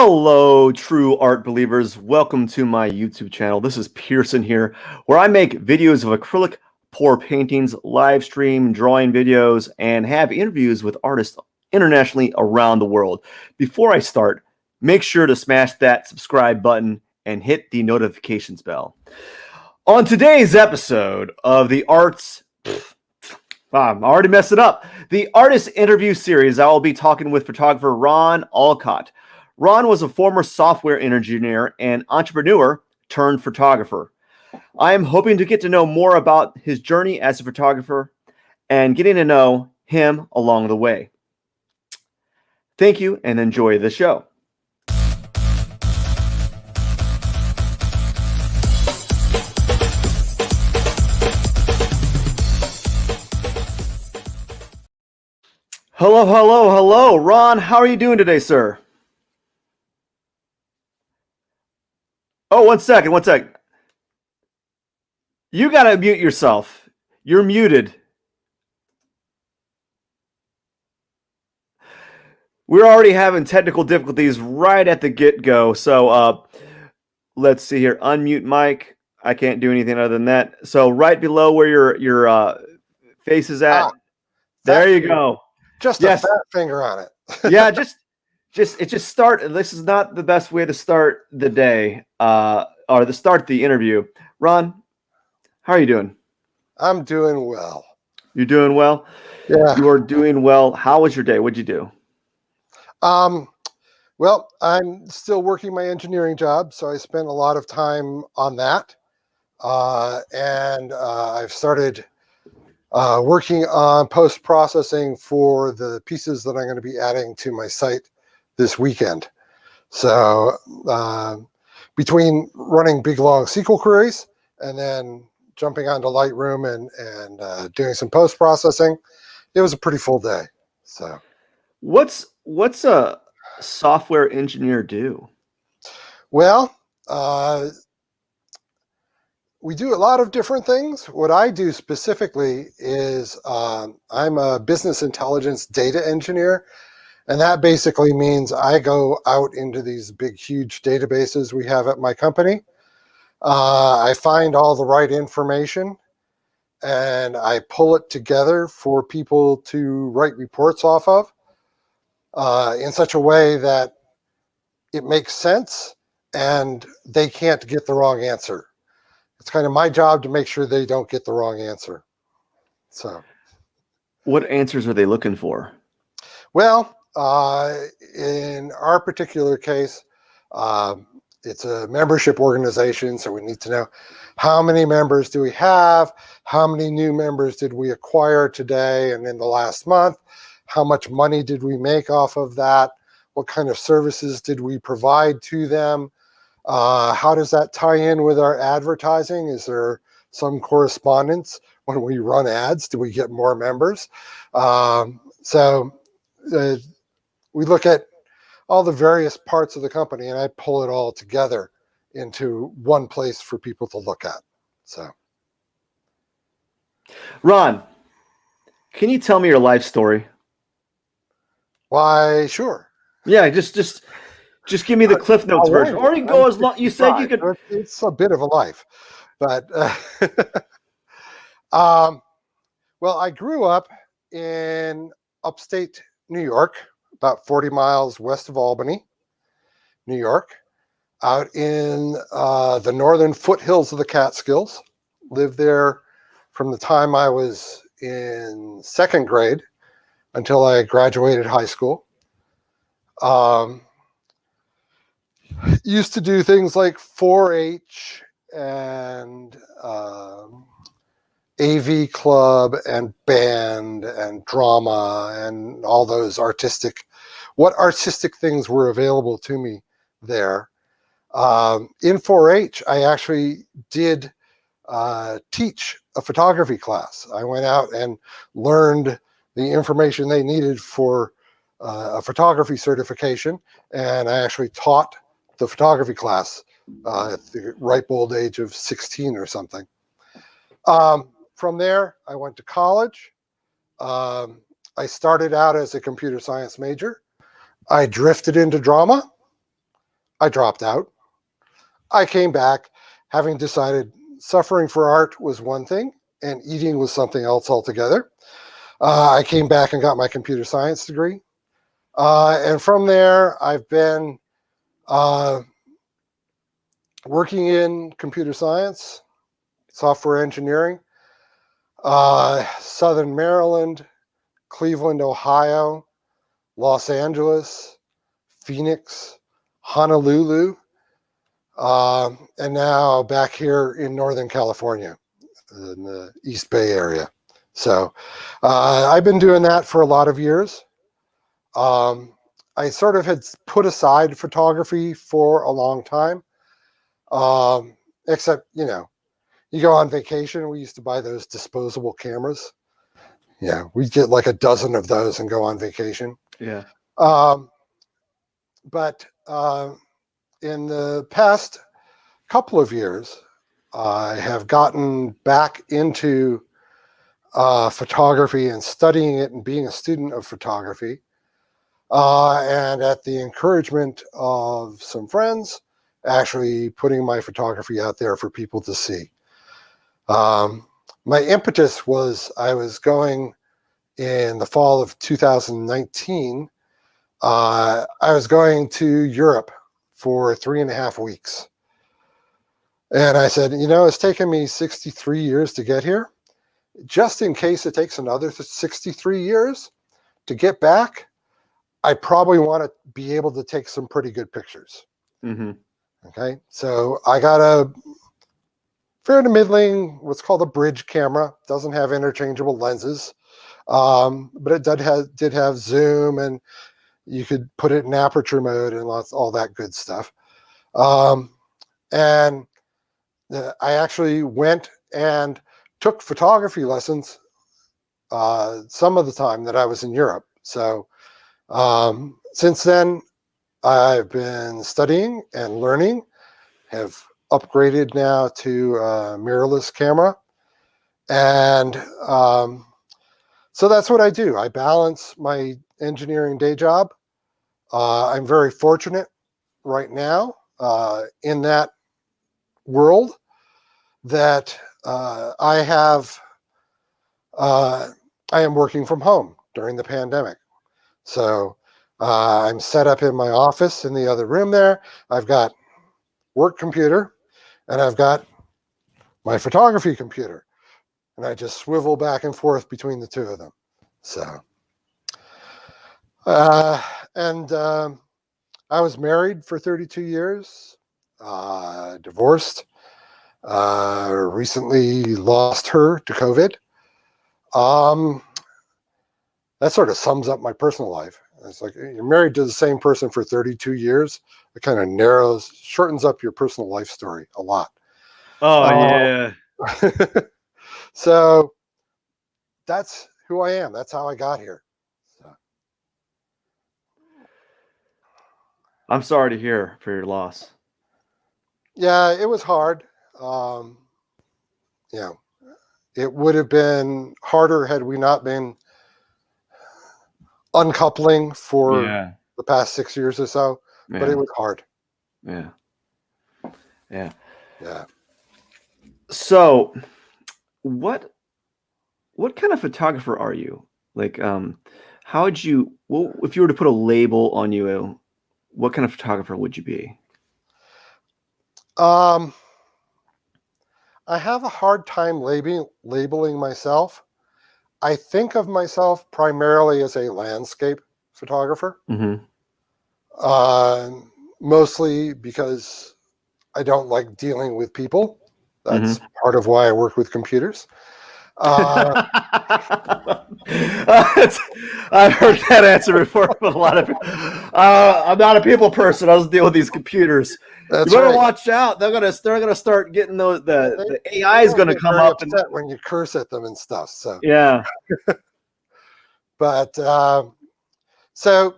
Hello, true art believers. Welcome to my YouTube channel. This is Pierson here, where I make videos of acrylic pour paintings, live stream drawing videos, and have interviews with artists internationally around the world. Before I start, make sure to smash that subscribe button and hit the notifications bell. On today's episode of the Arts... I'm already messed it up. The Artist Interview Series, I will be talking with photographer Ron Olcott. Ron was a former software engineer and entrepreneur turned photographer. I am hoping to get to know more about his journey as a photographer and getting to know him along the way. Thank you and enjoy the show. Hello. Ron, how are you doing today, sir? Oh, one second. You gotta mute yourself. You're muted. We're already having technical difficulties right at the get-go. So let's see here. Unmute mic. I can't do anything other than that. So right below where your face is at, there you go. Just a fat finger on it. Yeah, just start. This is not the best way to start the day or to start the interview. Ron, how are you doing? I'm doing well. You're doing well? Yeah. You are doing well. How was your day? What'd you do? Well, I'm still working my engineering job, so I spent a lot of time on that. And I've started working on post-processing for the pieces that I'm going to be adding to my site this weekend. So between running big, long SQL queries and then jumping onto Lightroom and doing some post-processing, it was a pretty full day. So what's a software engineer do? Well, we do a lot of different things. What I do specifically is I'm a business intelligence data engineer. And that basically means I go out into these big, huge databases we have at my company. I find all the right information and I pull it together for people to write reports off of in such a way that it makes sense and they can't get the wrong answer. It's kind of my job to make sure they don't get the wrong answer. So, what answers are they looking for? Well, in our particular case, it's a membership organization, so we need to know how many members do we have, how many new members did we acquire today and in the last month, how much money did we make off of that, what kind of services did we provide to them, how does that tie in with our advertising? Is there some correspondence when we run ads? Do we get more members? We look at all the various parts of the company and I pull it all together into one place for people to look at. So, Ron, can you tell me your life story? Why, sure. Yeah, just give me the Cliff Notes version, or you can go as long. You said you could. It's a bit of a life, but well, I grew up in upstate New York, about 40 miles west of Albany, New York, out in the northern foothills of the Catskills. Lived there from the time I was in second grade until I graduated high school. Used to do things like 4-H and AV club and band and drama and all those artistic things were available to me there. In 4-H, I actually did teach a photography class. I went out and learned the information they needed for a photography certification, and I actually taught the photography class at the ripe old age of 16 or something. From there, I went to college. I started out as a computer science major. I drifted into drama, I dropped out. I came back having decided suffering for art was one thing and eating was something else altogether. I came back and got my computer science degree. And from there, I've been uh, working in computer science, software engineering, Southern Maryland, Cleveland, Ohio, Los Angeles, Phoenix, Honolulu, and now back here in Northern California, in the East Bay area. So I've been doing that for a lot of years. I sort of had put aside photography for a long time, except, you go on vacation. We used to buy those disposable cameras. Yeah, we'd get like a dozen of those and go on vacation. Yeah. But in the past couple of years, I have gotten back into photography and studying it and being a student of photography. And at the encouragement of some friends, actually putting my photography out there for people to see. My impetus was I was going in the fall of 2019. I was going to Europe for 3.5 weeks. And I said, it's taken me 63 years to get here. Just in case it takes another 63 years to get back, I probably want to be able to take some pretty good pictures. Mm-hmm. Okay, so I got a fair to middling, what's called a bridge camera. Doesn't have interchangeable lenses, but it did have zoom, and you could put it in aperture mode and all that good stuff. And I actually went and took photography lessons some of the time that I was in Europe. So since then, I've been studying and learning, have upgraded now to a mirrorless camera. And so that's what I do. I balance my engineering day job. I'm very fortunate right now in that world that I am working from home during the pandemic. So I'm set up in my office in the other room there. I've got work computer and I've got my photography computer. And I just swivel back and forth between the two of them. So, and I was married for 32 years, divorced, recently lost her to COVID. That sort of sums up my personal life. It's like you're married to the same person for 32 years. It kind of shortens up your personal life story a lot. Oh, yeah. So that's who I am. That's how I got here. So. I'm sorry to hear for your loss. Yeah, it was hard. It would have been harder had we not been uncoupling for the past 6 years or so, but it was hard. Yeah. So what kind of photographer are you? Like, how would you, well, if you were to put a label on you, what kind of photographer would you be? I have a hard time labeling myself. I think of myself primarily as a landscape photographer. Mm-hmm. Mostly because I don't like dealing with people. That's part of why I work with computers. I've heard that answer before from a lot of people. I'm not a people person. I just deal with these computers. That's you better right. watch out. They're gonna start getting the AI is gonna come up and when you curse at them and stuff. So yeah. But so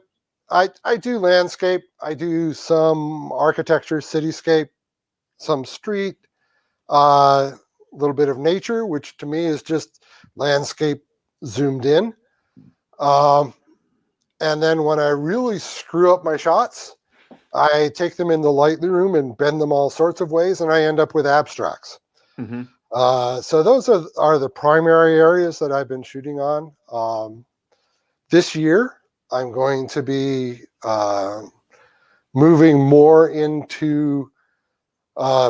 I do landscape. I do some architecture, cityscape, some street, a little bit of nature, which to me is just landscape zoomed in. And then when I really screw up my shots, I take them in the Lightroom and bend them all sorts of ways, and I end up with abstracts. Mm-hmm. So those are the primary areas that I've been shooting on. This year, I'm going to be moving more into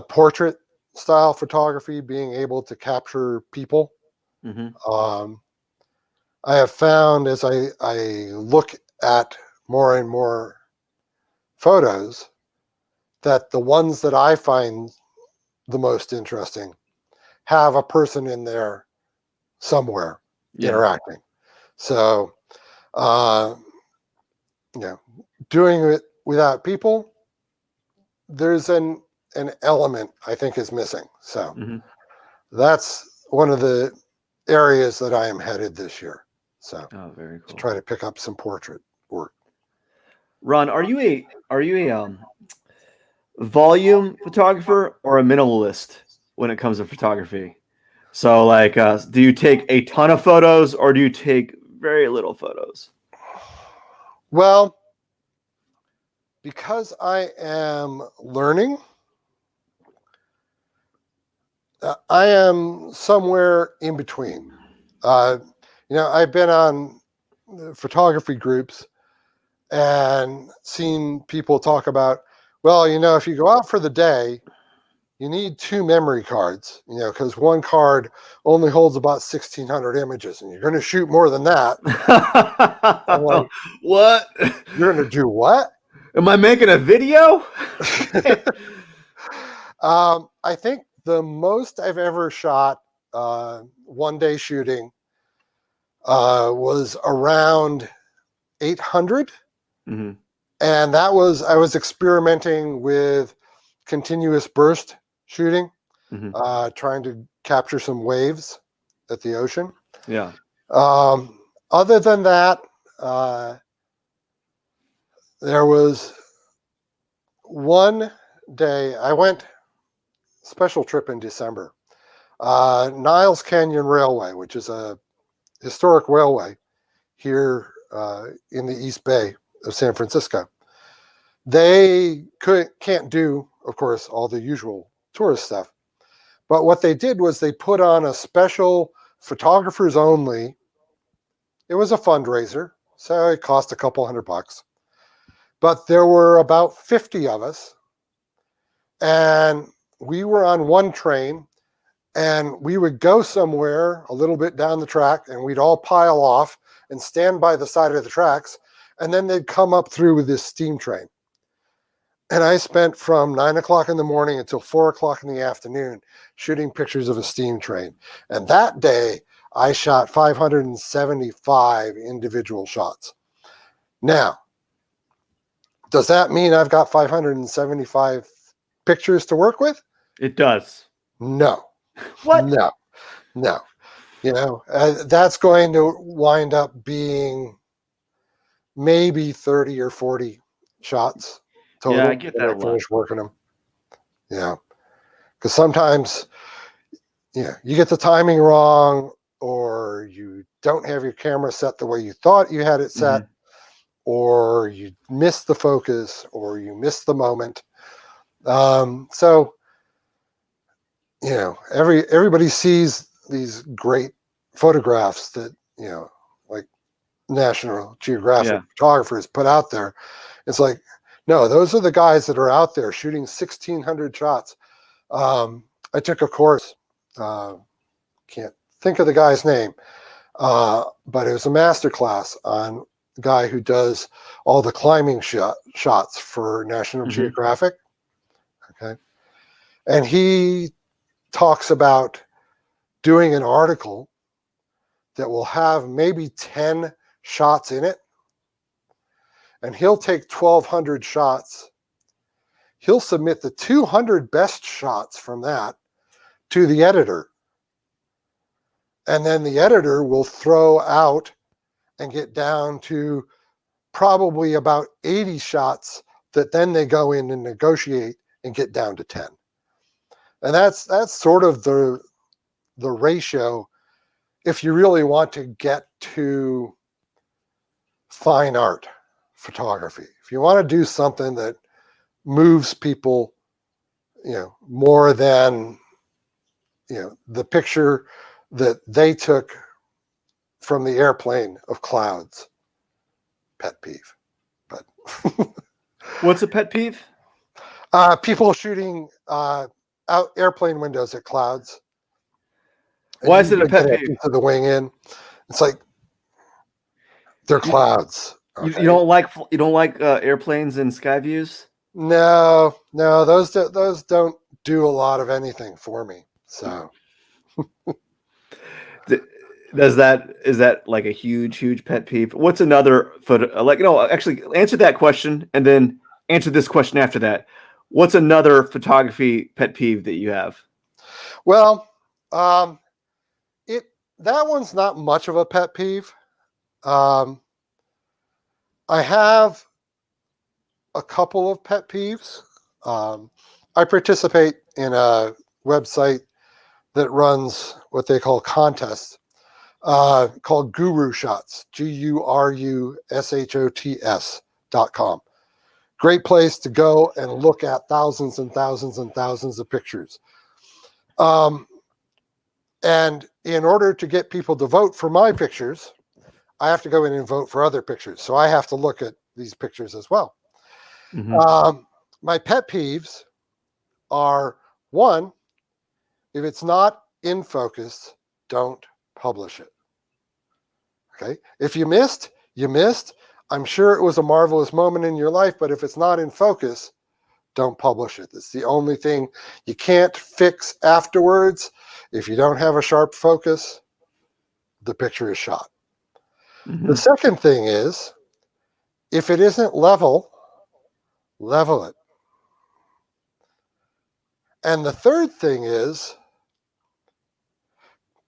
portrait style photography, being able to capture people. Mm-hmm. I have found as I look at more and more photos that the ones that I find the most interesting have a person in there somewhere Yeah. interacting. So, uh, you know, doing it without people, there's an element I think is missing. So Mm-hmm. that's one of the areas that I am headed this year. So Oh, very to cool. try to pick up some portrait work. Ron, are you a volume photographer or a minimalist when it comes to photography? So, like, do you take a ton of photos or do you take very little photos? Well, because I am learning, I am somewhere in between. Uh, I've been on photography groups and seen people talk about, well, if you go out for the day, you need 2 memory cards, because one card only holds about 1,600 images, and you're going to shoot more than that. I'm like, What? you're going to do what? Am I making a video? I think the most I've ever shot one day shooting was around 800. Mm-hmm. And I was experimenting with continuous burst shooting, Mm-hmm. trying to capture some waves at the ocean. Yeah. Other than that, uh, there was one day I went special trip in December. Niles Canyon Railway, which is a historic railway here in the East Bay of San Francisco. They can't do, of course, all the usual tourist stuff. But what they did was they put on a special photographers only. It was a fundraiser, so it cost a couple $100. But there were about 50 of us, and we were on one train, and we would go somewhere a little bit down the track, and we'd all pile off and stand by the side of the tracks, and then they'd come up through with this steam train. And I spent from 9 o'clock in the morning until 4 o'clock in the afternoon shooting pictures of a steam train. And that day, I shot 575 individual shots. Now, does that mean I've got 575 pictures to work with? It does. No, What? no, no. That's going to wind up being maybe 30 or 40 shots Yeah, I total get when that I a lot. finish working them. Because sometimes, you get the timing wrong, or you don't have your camera set the way you thought you had it set, Mm-hmm. or you miss the focus, or you miss the moment. So everybody sees these great photographs that like National Geographic Yeah. photographers put out there. It's like, no, those are the guys that are out there shooting 1,600 shots. I took a course. Can't think of the guy's name, but it was a master class on the guy who does all the climbing shots for National Mm-hmm. Geographic. Okay, and he talks about doing an article that will have maybe 10 shots in it, and he'll take 1,200 shots. He'll submit the 200 best shots from that to the editor, and then the editor will throw out and get down to probably about 80 shots that then they go in and negotiate and get down to 10. And that's sort of the ratio if you really want to get to fine art photography. If you want to do something that moves people, more than, the picture that they took from the airplane of clouds. Pet peeve. But What's a pet peeve? people shooting out airplane windows at clouds. And Why is it a usually pet get a peeve? piece of the wing in. It's like they're clouds. You Okay. you don't like airplanes and sky views? No, those don't do a lot of anything for me. So Th- is that like a huge pet peeve? What's another photo? Like, no, actually, answer that question and then answer this question after that. What's another photography pet peeve that you have? well, um, it that one's not much of a pet peeve. Um, I have a couple of pet peeves. I participate in a website that runs what they call contests, called Guru Shots, GURUSHOTS.com. Great place to go and look at thousands and thousands and thousands of pictures. And in order to get people to vote for my pictures, I have to go in and vote for other pictures. So I have to look at these pictures as well. Mm-hmm. My pet peeves are, one, if it's not in focus, don't publish it. Okay. If you missed, you missed. I'm sure it was a marvelous moment in your life, but if it's not in focus, don't publish it. It's the only thing you can't fix afterwards. If you don't have a sharp focus, the picture is shot. Mm-hmm. The second thing is, if it isn't level, level it. And the third thing is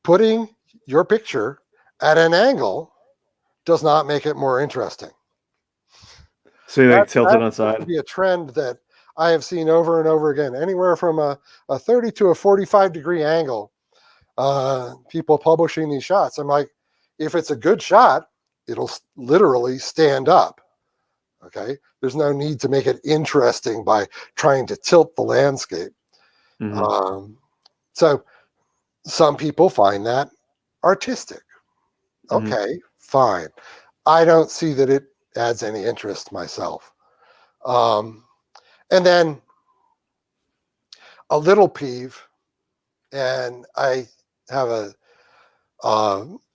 putting your picture at an angle does not make it more interesting. So you like tilt it That on seems to side. be a trend that I have seen over and over again. Anywhere from a 30 to a 45-degree angle, people publishing these shots. I'm like, if it's a good shot, it'll literally stand up. Okay. There's no need to make it interesting by trying to tilt the landscape. Mm-hmm. So some people find that artistic. Mm-hmm. Okay, fine. I don't see that it adds any interest myself. And then a little peeve, and I have a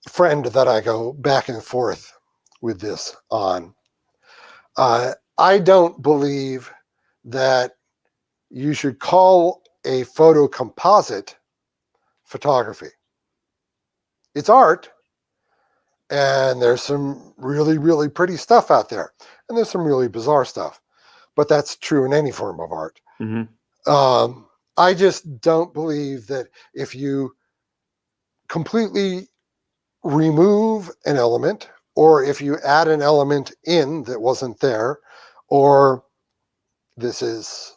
friend that I go back and forth with this on. I don't believe that you should call a photo composite photography. It's art, and there's some really pretty stuff out there, and there's some really bizarre stuff, but that's true in any form of art. Mm-hmm. I just don't believe that if you completely remove an element, or if you add an element in that wasn't there, or this is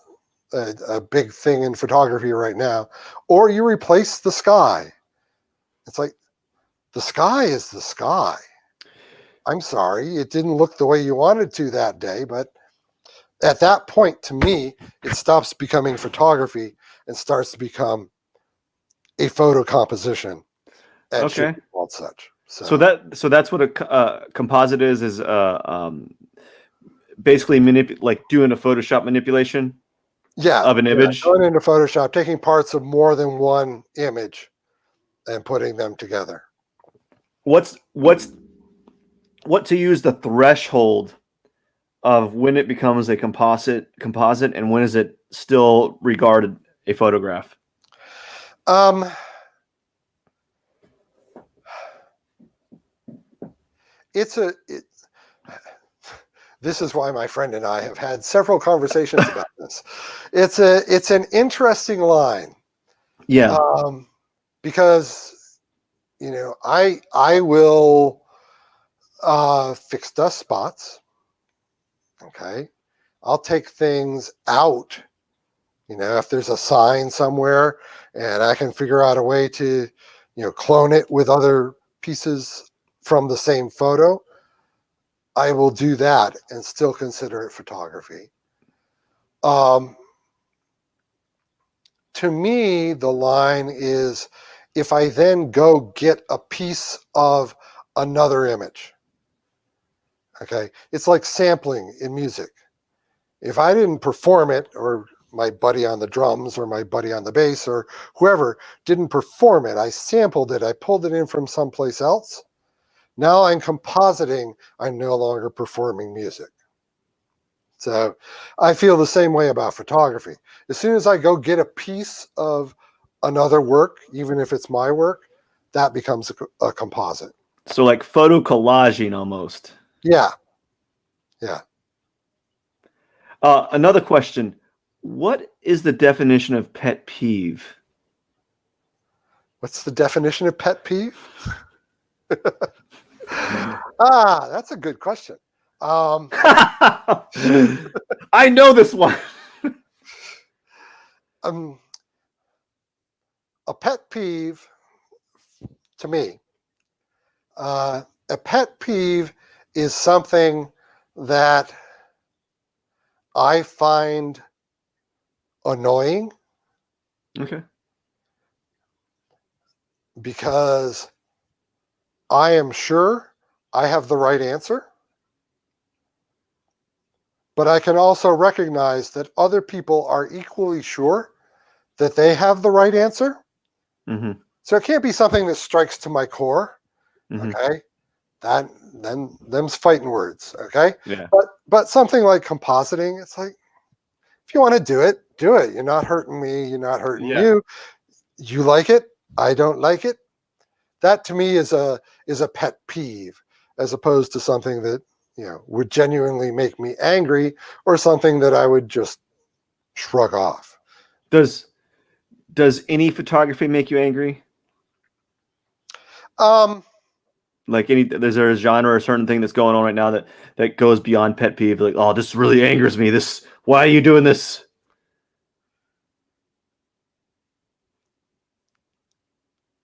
a big thing in photography right now, or you replace the sky. It's like, the sky is the sky. I'm sorry, it didn't look the way you wanted to that day, but at that point, to me, it stops becoming photography and starts to become a photo composition, and should Okay. be called such. So So that's what a composite is basically like doing a Photoshop manipulation yeah, of an image. going into Photoshop, taking parts of more than one image and putting them together. What to use the threshold of when it becomes a composite and when is it still regarded a photograph? Um, it's a it, this is why my friend and I have had several conversations about this. It's an interesting line, Yeah. because I will fix dust spots. Okay, I'll take things out. If there's a sign somewhere and I can figure out a way to, clone it with other pieces from the same photo, I will do that and still consider it photography. Um, to me, the line is if I then go get a piece of another image. Okay, it's like sampling in music. If I didn't perform it, or my buddy on the drums or my buddy on the bass or whoever didn't perform it, I sampled it, I pulled it in from someplace else. Now I'm compositing, I'm no longer performing music. So I feel the same way about photography. As soon as I go get a piece of another work, even if it's my work, that becomes a composite. So like photo collaging almost. Yeah, yeah. Another question. What is the definition of pet peeve? What's the definition of pet peeve? That's a good question. I know this one. A pet peeve, to me, a pet peeve is something that I find annoying. Okay. Because I am sure I have the right answer, but I can also recognize that other people are equally sure that they have the right answer. Mm-hmm. So it can't be something that strikes to my core. Mm-hmm. Okay, then them's fighting words. Okay, Yeah. But something like compositing, it's like, if you want to do it, do it. You're not hurting me. You're not hurting you. You like it. I don't like it. That to me is a pet peeve, as opposed to something that, you know, would genuinely make me angry, or something that I would just shrug off. Does any photography make you angry? Like is there a genre or a certain thing that's going on right now that goes beyond pet peeve? Like, oh, this really angers me. Why are you doing this?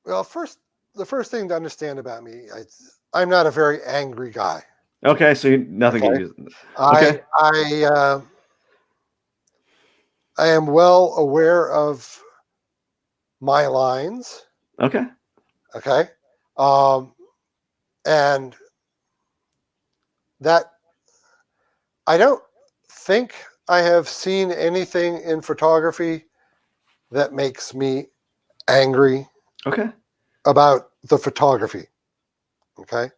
Well, the first thing to understand about me, I'm not a very angry guy. Okay, so nothing. Okay? Okay. I am well aware of my lines. Okay. Okay. And that, I don't think I have seen anything in photography that makes me angry. Okay. About the photography. Okay.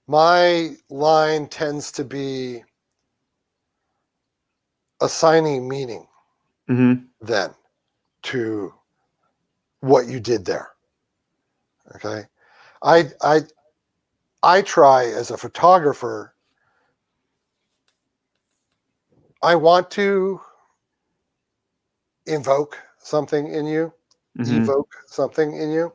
My line tends to be assigning meaning then to what you did there. Okay. I try as a photographer, I want to invoke something in you, evoke something in you,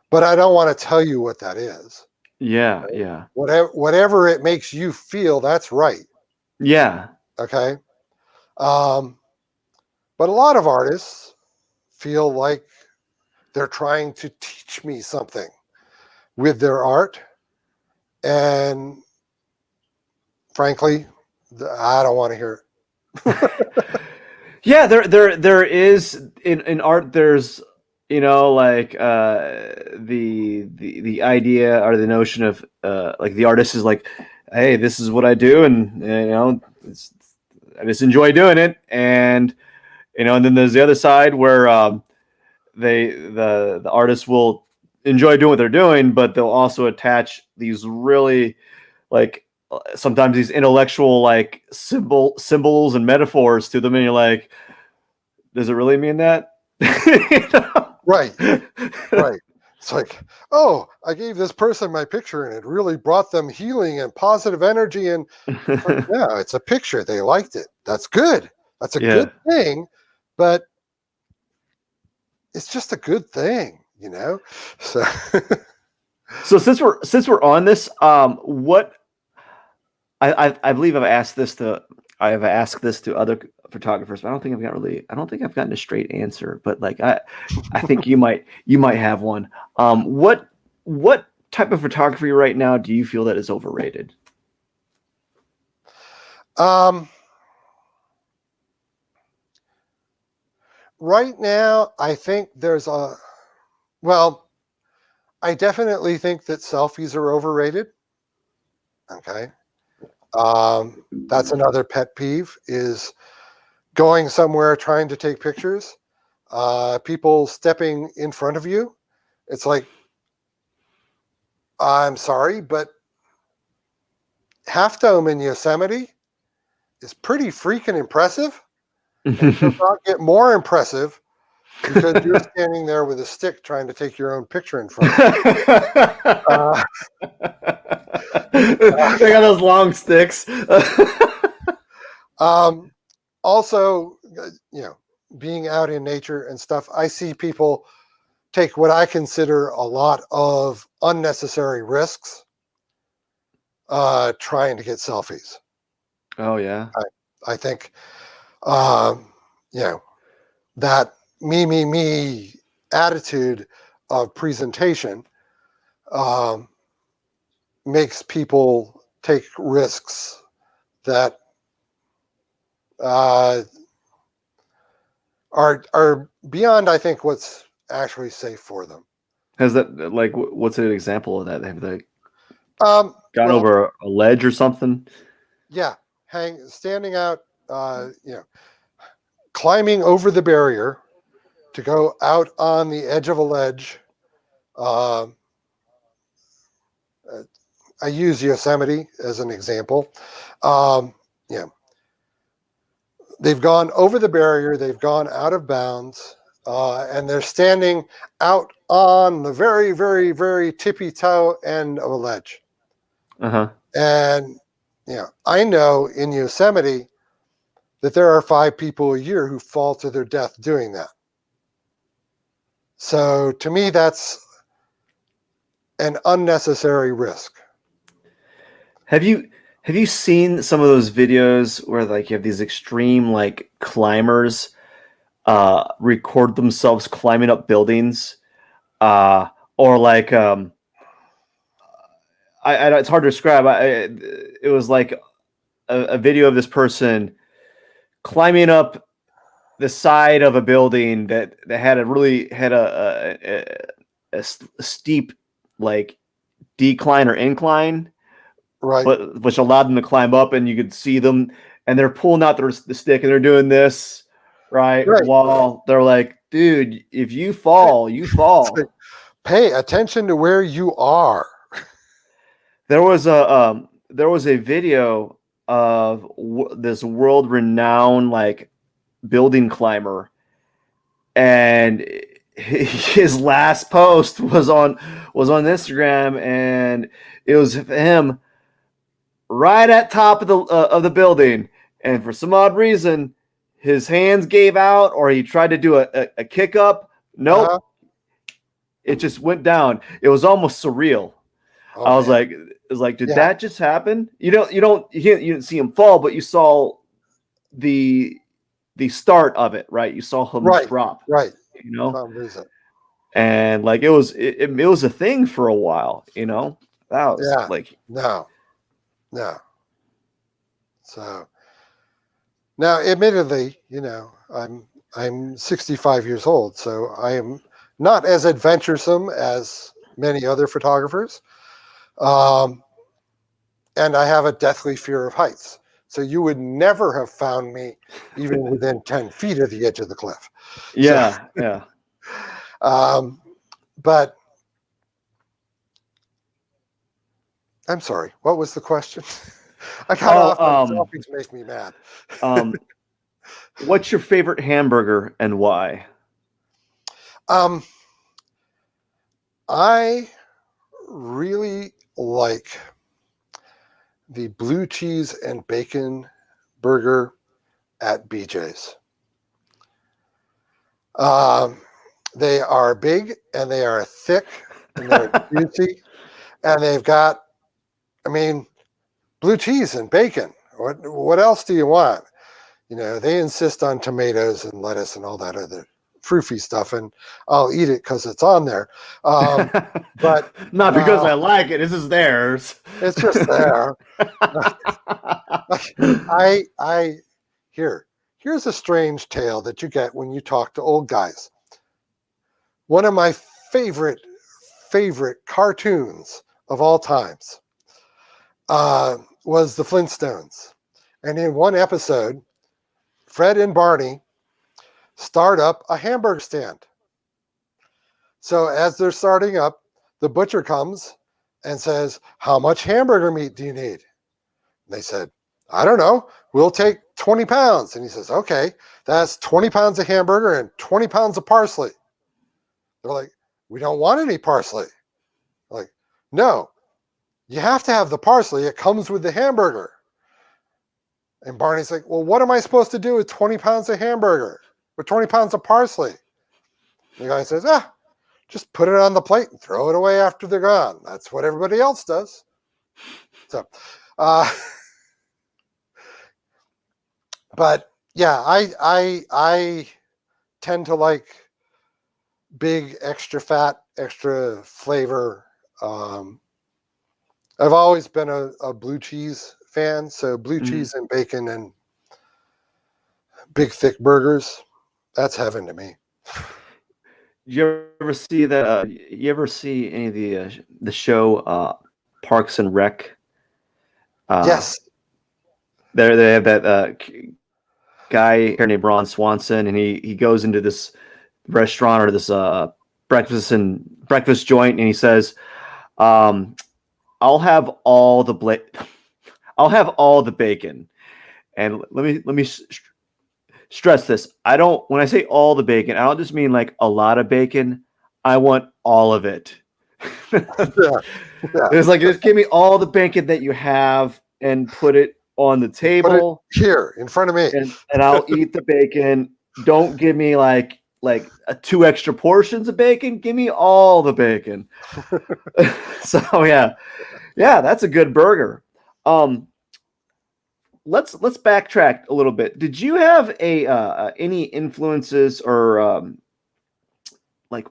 but I don't want to tell you what that is. Yeah, right? yeah. Whatever it makes you feel, that's right. Yeah. Okay. But a lot of artists feel like they're trying to teach me something with their art. And frankly, I don't want to hear it. Yeah, there is in art. There's, you know, like the idea or the notion of like the artist is like, hey, this is what I do, and you know, I just enjoy doing it, and you know, and then there's the other side where the artist will enjoy doing what they're doing, but they'll also attach these really like sometimes these intellectual like symbols and metaphors to them, and you're like, does it really mean that? You know? Right. It's like, oh, I gave this person my picture and it really brought them healing and positive energy. And like, yeah, it's a picture. They liked it. That's good. That's a good thing. But it's just a good thing, you know? So so since we're on this, what I believe I have asked this to other photographers, but I don't think I've gotten a straight answer. But like I think you might have one. What type of photography right now do you feel that is overrated? Right now, I think I definitely think that selfies are overrated. Okay. That's another pet peeve is going somewhere trying to take pictures, people stepping in front of you. It's like, I'm sorry, but Half Dome in Yosemite is pretty freaking impressive. And it does not get more impressive because you're standing there with a stick trying to take your own picture in front of you. They got those long sticks. Also, being out in nature and stuff, I see people take what I consider a lot of unnecessary risks trying to get selfies. Oh yeah. I think, um, that me attitude of presentation makes people take risks that are beyond, I think, what's actually safe for them. Has that like what's an example of that? Have they gone Well, over a ledge or something? yeah, standing out, climbing over the barrier to go out on the edge of a ledge. Um, I use Yosemite as an example. Um, yeah, they've gone over the barrier, they've gone out of bounds, and they're standing out on the very, very, very tippy toe end of a ledge. Uh-huh. And I know in Yosemite that there are 5 people a year who fall to their death doing that. So to me, that's an unnecessary risk. Have you seen some of those videos where like you have these extreme like climbers record themselves climbing up buildings? Or like it's hard to describe. It was like a video of this person climbing up the side of a building that had a steep like decline or incline, Right. but which allowed them to climb up, and you could see them, and they're pulling out the stick and they're doing this, right? Right. While they're like, dude, if you fall, you fall. Pay attention to where you are. There was a video of this world renowned like building climber, and his last post was on Instagram, and it was him right at top of the building, and for some odd reason, his hands gave out, or he tried to do a kick up. Nope, Uh-huh. it just went down. It was almost surreal. Oh I was man. like, did Yeah. that just happen? You didn't see him fall, but you saw the start of it, right? You saw him Right. drop, Right. you know, Some reason. and like it was a thing for a while, That was Yeah. like, No. So now, admittedly, I'm 65 years old, so I am not as adventuresome as many other photographers, and I have a deathly fear of heights. So you would never have found me even within 10 feet of the edge of the cliff. So, yeah. but I'm sorry. What was the question? I got off on selfies make me mad. What's your favorite hamburger and why? I really like the blue cheese and bacon burger at BJ's. They are big and they are thick and they're juicy, and they've got, blue cheese and bacon. What else do you want? They insist on tomatoes and lettuce and all that other proofy stuff, and I'll eat it because it's on there. But Not because I like it. This is theirs. it's just there. I here's a strange tale that you get when you talk to old guys. One of my favorite cartoons of all times was the Flintstones. And in one episode, Fred and Barney start up a hamburger stand. So as they're starting up, the butcher comes and says, "How much hamburger meat do you need?" And they said, "I don't know. We'll take 20 pounds. And he says, "Okay, that's 20 pounds of hamburger and 20 pounds of parsley." They're like, "We don't want any parsley." They're like, "No, you have to have the parsley. It comes with the hamburger." And Barney's like, "Well, what am I supposed to do with 20 pounds of hamburger or 20 pounds of parsley?" The guy says, "Just put it on the plate and throw it away after they're gone. That's what everybody else does." So, but yeah, I tend to like big, extra fat, extra flavor. I've always been a blue cheese fan, so blue cheese and bacon and big, thick burgers, that's heaven to me. You ever see that? You ever see any of the show Parks and Rec? Yes. There they have that guy here named Ron Swanson, and he goes into this restaurant or this breakfast joint, and he says, "I'll have all the I'll have all the bacon." And let me stress this. I don't when I say all the bacon, I don't just mean like a lot of bacon. I want all of it. Yeah. It's like just give me all the bacon that you have and put it on the Put it table, here in front of me. and I'll eat the bacon. Don't give me like two extra portions of bacon. Give me all the bacon. So yeah, that's a good burger. Let's backtrack a little bit. Did you have any influences or like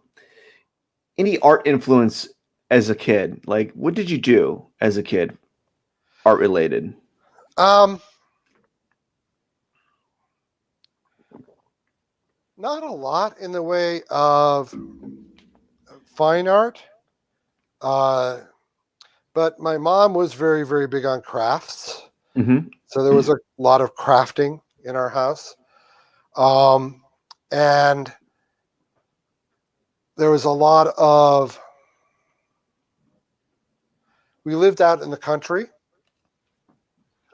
any art influence as a kid? Like, what did you do as a kid, art related? Not a lot in the way of fine art, but my mom was very, very big on crafts. Mm-hmm. So there was a lot of crafting in our house. And there was a lot of, we lived out in the country.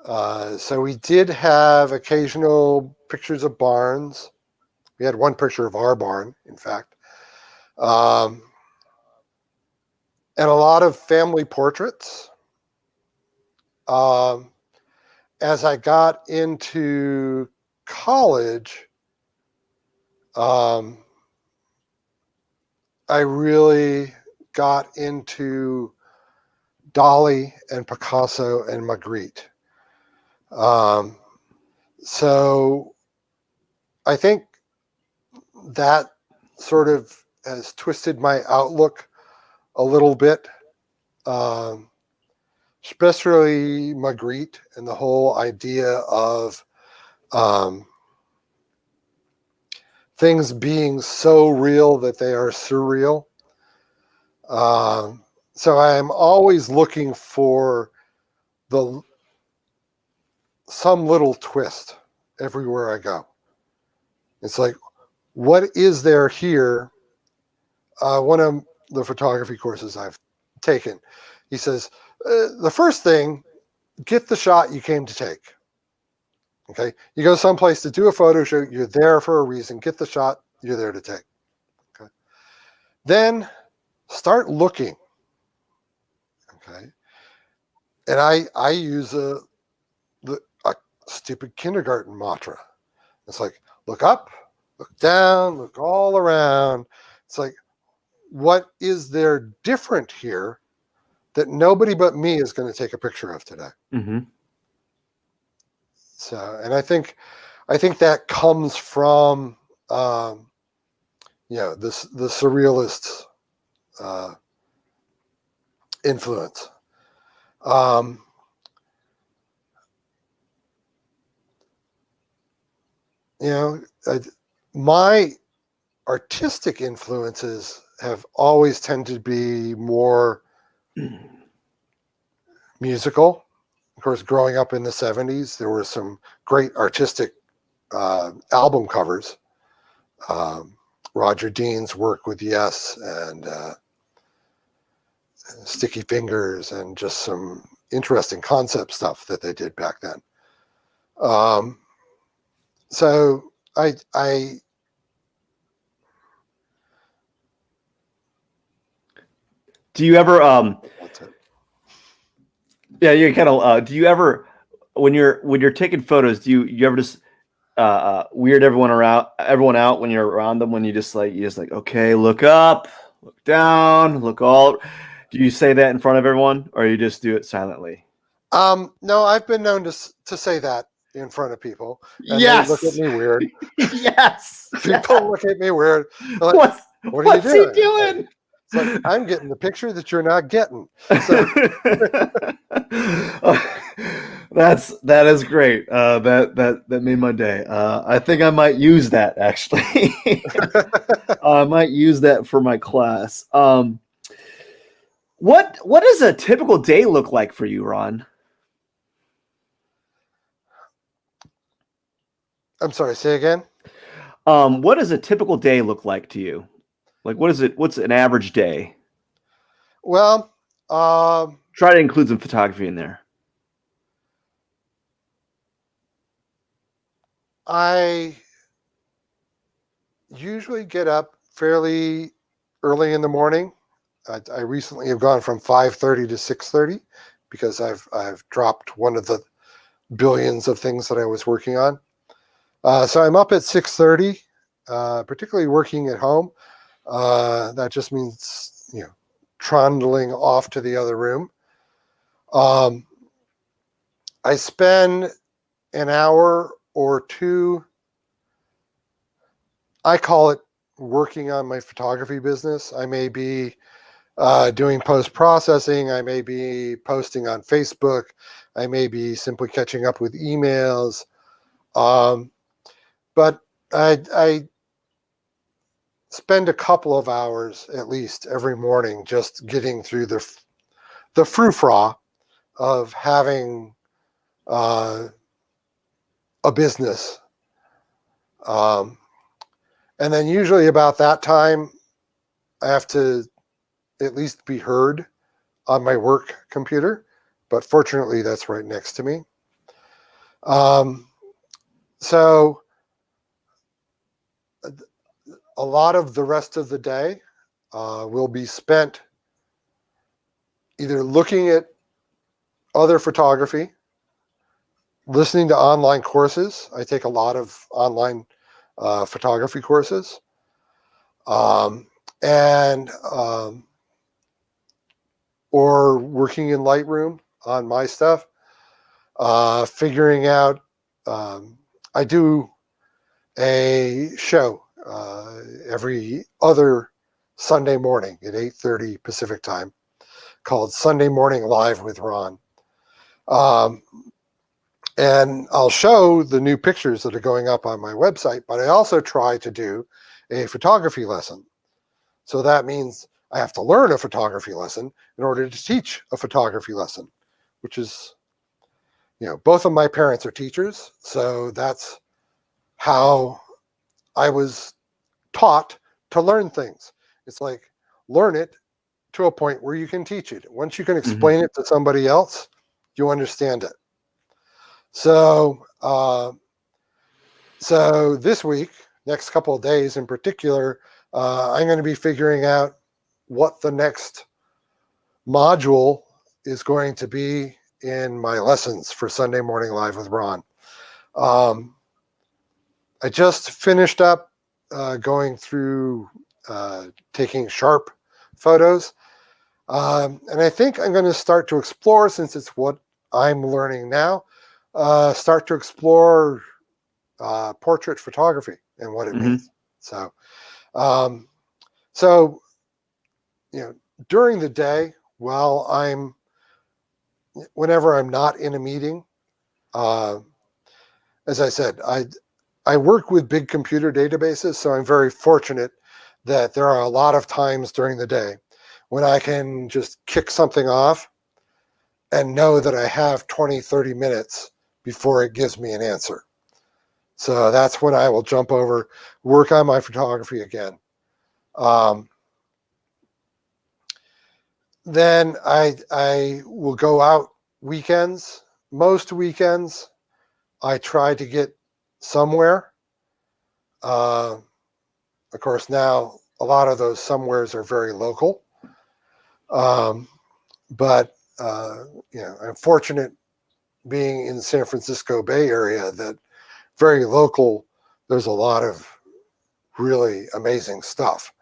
So we did have occasional pictures of barns. We had one picture of our barn, in fact. And a lot of family portraits. As I got into college, I really got into Dali and Picasso and Magritte. So I think that sort of has twisted my outlook a little bit, especially Magritte and the whole idea of things being so real that they are surreal. So I am always looking for some little twist everywhere I go. It's like, what is there here? One of the photography courses I've taken, he says, the first thing, get the shot you came to take. Okay, you go someplace to do a photo shoot, you're there for a reason. Get the shot you're there to take. Okay, then start looking. Okay, and I use a stupid kindergarten mantra. It's like, look up, look down, look all around. It's like, what is there different here that nobody but me is going to take a picture of today? Mm-hmm. So, and I think that comes from the surrealist influence. Um, you know, my artistic influences have always tended to be more musical. Of course, growing up in the 70s, there were some great artistic album covers. Roger Dean's work with Yes and Sticky Fingers, and just some interesting concept stuff that they did back then. So I Do you ever that's it. yeah, you kind of do you ever when you're taking photos, do you ever just weird everyone out when you're around them, when you just like, okay, look up, look down, look all. Do you say that in front of everyone, or you just do it silently? No, I've been known to say that in front of people, and they look at Yes. me weird. Yes. People look at me weird. They're like, What's what are you what's he doing? doing? It's like, I'm getting the picture that you're not getting. So That is great. That made my day. I think I might use that actually. I might use that for my class. What does a typical day look like for you, Ron? I'm sorry, say again. What does a typical day look like to you? Like, what is it? What's an average day? Well, um, Try to include some photography in there. I usually get up fairly early in the morning. I recently have gone from 5:30 to 6:30 because I've dropped one of the billions of things that I was working on. So I'm up at 6:30, particularly working at home. That just means trundling off to the other room. Um, I spend an hour or two. I call it working on my photography business. I may be doing post processing. I may be posting on Facebook. I may be simply catching up with emails. Um, but I spend a couple of hours at least every morning just getting through the frou-frou of having uh, a business. Um, and then usually about that time, I have to at least be heard on my work computer. But fortunately, that's right next to me. Um, so a lot of the rest of the day will be spent either looking at other photography, listening to online courses. I take a lot of online photography courses, um, and or working in Lightroom on my stuff, figuring out. I do a show every other Sunday morning at 8:30 Pacific time called Sunday Morning Live with Ron. Um, and I'll show the new pictures that are going up on my website, but I also try to do a photography lesson. So that means I have to learn a photography lesson in order to teach a photography lesson, which is, both of my parents are teachers. So that's how I was taught to learn things. It's like, learn it to a point where you can teach it. Once you can Mhm. explain it to somebody else, you understand it. So, so this week, next couple of days in particular, I'm going to be figuring out what the next module is going to be in my lessons for Sunday Morning Live with Ron. I just finished up going through taking sharp photos. And I think I'm going to start to explore, since it's what I'm learning now, start to explore portrait photography and what it Mhm. means. So Um, so, during the day, whenever I'm not in a meeting, uh, as I said, I work with big computer databases, so I'm very fortunate that there are a lot of times during the day when I can just kick something off and know that I have 20, 30 minutes before it gives me an answer. So that's when I will jump over, work on my photography again. Then I will go out weekends. Most weekends, I try to get somewhere. Of course, now a lot of those somewheres are very local. But I'm fortunate being in the San Francisco Bay Area that very local. There's a lot of really amazing stuff.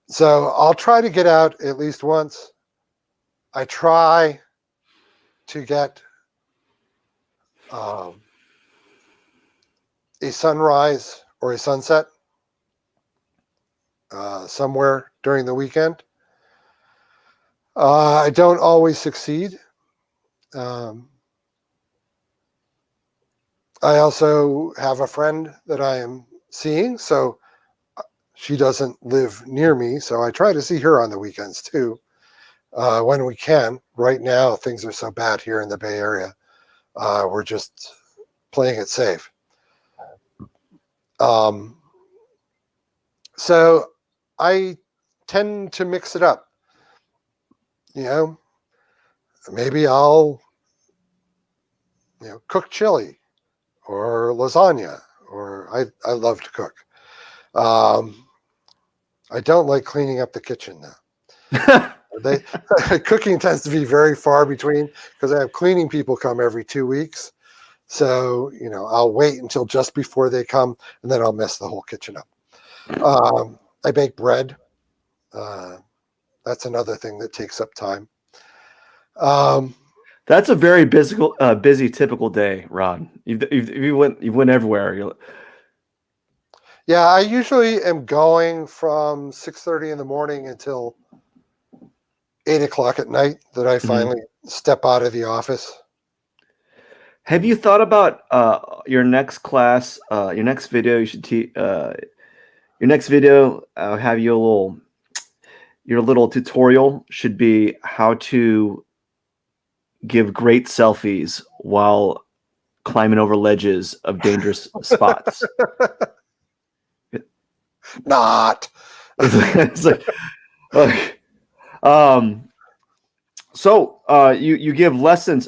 So I'll try to get out at least once. I try to get a sunrise or a sunset somewhere during the weekend. I don't always succeed. Um, I also have a friend that I am seeing, so she doesn't live near me, so I try to see her on the weekends too, when we can. Right now, things are so bad here in the Bay Area. We're just playing it safe. So I tend to mix it up. Maybe I'll cook chili or lasagna, or I love to cook. I don't like cleaning up the kitchen now. Cooking tends to be very far between because I have cleaning people come every 2 weeks. So, I'll wait until just before they come, and then I'll mess the whole kitchen up. I bake bread. That's another thing that takes up time. That's a very busy typical day, Ron. You went everywhere. Yeah, I usually am going from 6:30 in the morning until 8 o'clock at night that I finally step out of the office. Have you thought about your next class, your next video? You should your next video have your little tutorial should be how to give great selfies while climbing over ledges of dangerous spots. Not. It's like, so you give lessons.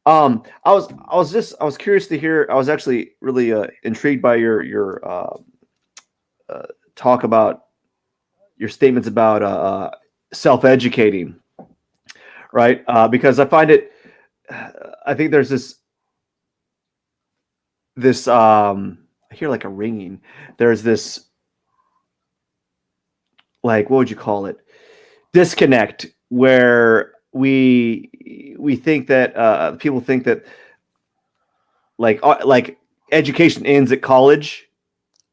I was curious to hear. I was actually really intrigued by your talk about your statements about self-educating, right? Because I find it. I think there's this I hear like a ringing. There's this, like, what would you call it? Disconnect where we think that people think that like education ends at college,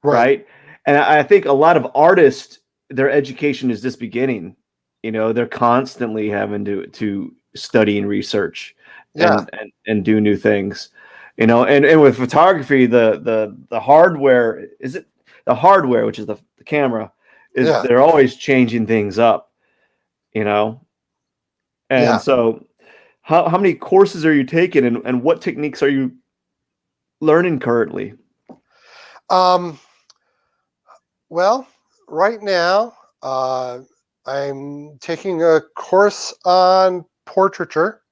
right? And I think a lot of artists, their education is just beginning. They're constantly having to study and research and do new things. And with photography, the hardware the hardware, which is the camera, they're always changing things up, and so how many courses are you taking, and what techniques are you learning currently? Well, right now, I'm taking a course on portraiture,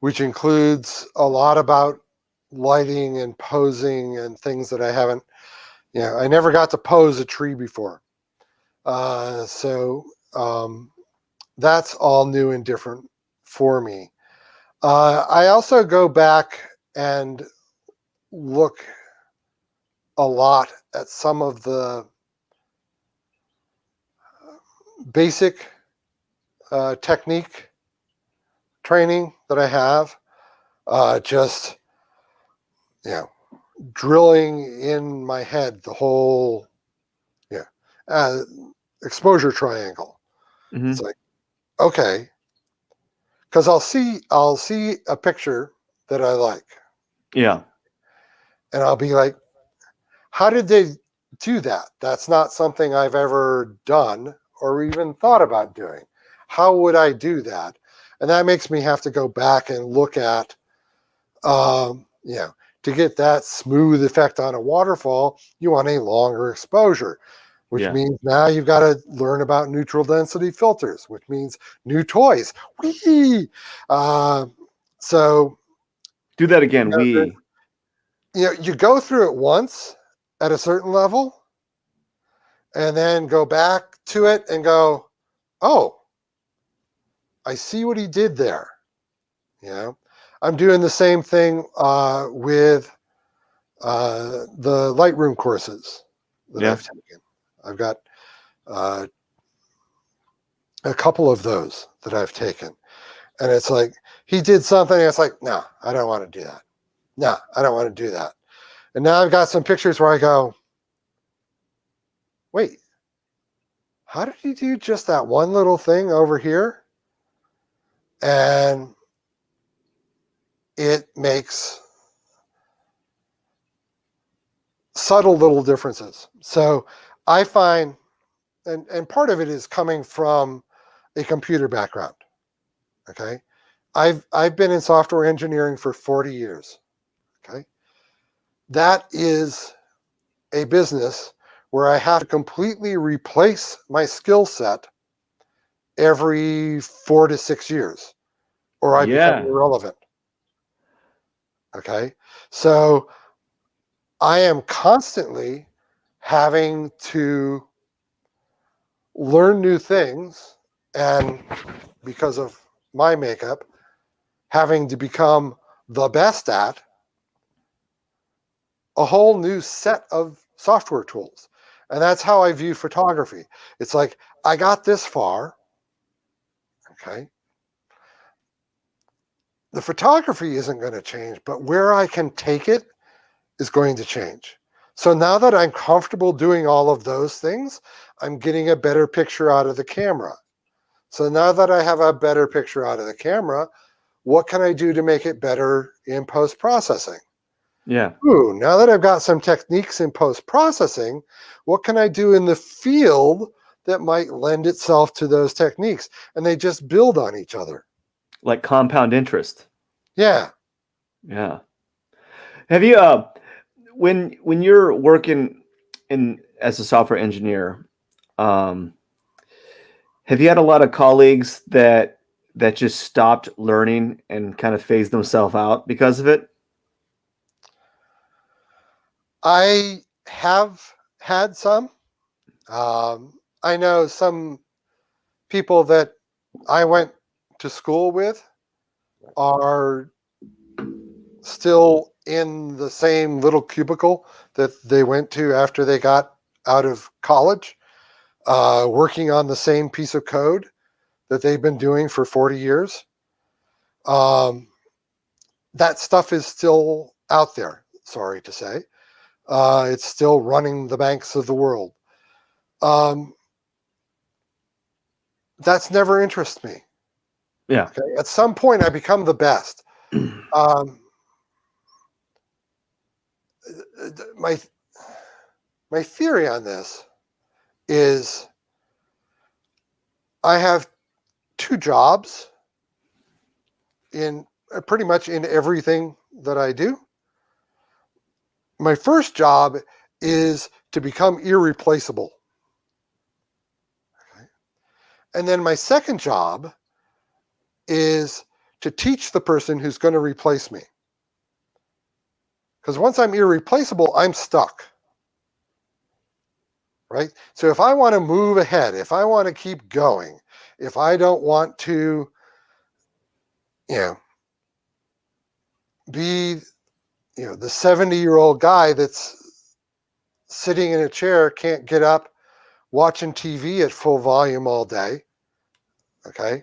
which includes a lot about lighting and posing and things that I haven't, I never got to pose a tree before. So that's all new and different for me. I also go back and look a lot at some of the basic technique training that I have. Just, drilling in my head the whole uh, exposure triangle. It's Hmm. like, okay, because I'll see a picture that I like, Yeah. and I'll be like, how did they do that? That's not something I've ever done or even thought about doing. How would I do that? And that makes me have to go back and look at, to get that smooth effect on a waterfall, you want a longer exposure, which Yeah. means now you've got to learn about neutral density filters, which means new toys. Whee! Uh, so, Do that you again. know, We. you go through it once at a certain level, and then go back to it and go, oh, I see what he did there. I'm doing the same thing with the Lightroom courses that Yeah. I've taken. I've got uh, a couple of those that I've taken. And it's like, he did something. And it's like, no, I don't want to do that. No, I don't want to do that. And now I've got some pictures where I go, wait, how did he do just that one little thing over here? And it makes subtle little differences. So I find, and part of it is coming from a computer background. Okay. I've been in software engineering for 40 years. Okay. That is a business where I have to completely replace my skill set every 4 to 6 years, or I become Yeah. irrelevant. Okay. So I am constantly having to learn new things, and because of my makeup, having to become the best at a whole new set of software tools. And that's how I view photography. It's like, I got this far. Okay. The photography isn't going to change, but where I can take it is going to change. So now that I'm comfortable doing all of those things, I'm getting a better picture out of the camera. So now that I have a better picture out of the camera, what can I do to make it better in post-processing? Yeah. Ooh, now that I've got some techniques in post-processing, what can I do in the field that might lend itself to those techniques? And they just build on each other. Like compound interest. Yeah. Yeah. Have you when you're working in as a software engineer, um, have you had a lot of colleagues that just stopped learning and kind of phased themselves out because of it? I have had some. I know some people that I went to school with are still in the same little cubicle that they went to after they got out of college, working on the same piece of code that they've been doing for 40 years. Um, that stuff is still out there, sorry to say. It's still running the banks of the world. Um, that's never interested me. Yeah. Okay? At some point, I become the best. Um, my my theory on this is I have two jobs in pretty much in everything that I do. My first job is to become irreplaceable. Okay? And then my second job is to teach the person who's going to replace me. Because once I'm irreplaceable, I'm stuck. Right? So if I want to move ahead, if I want to keep going, if I don't want to, you know, be, the 70-year-old guy that's sitting in a chair, can't get up, watching TV at full volume all day. Okay.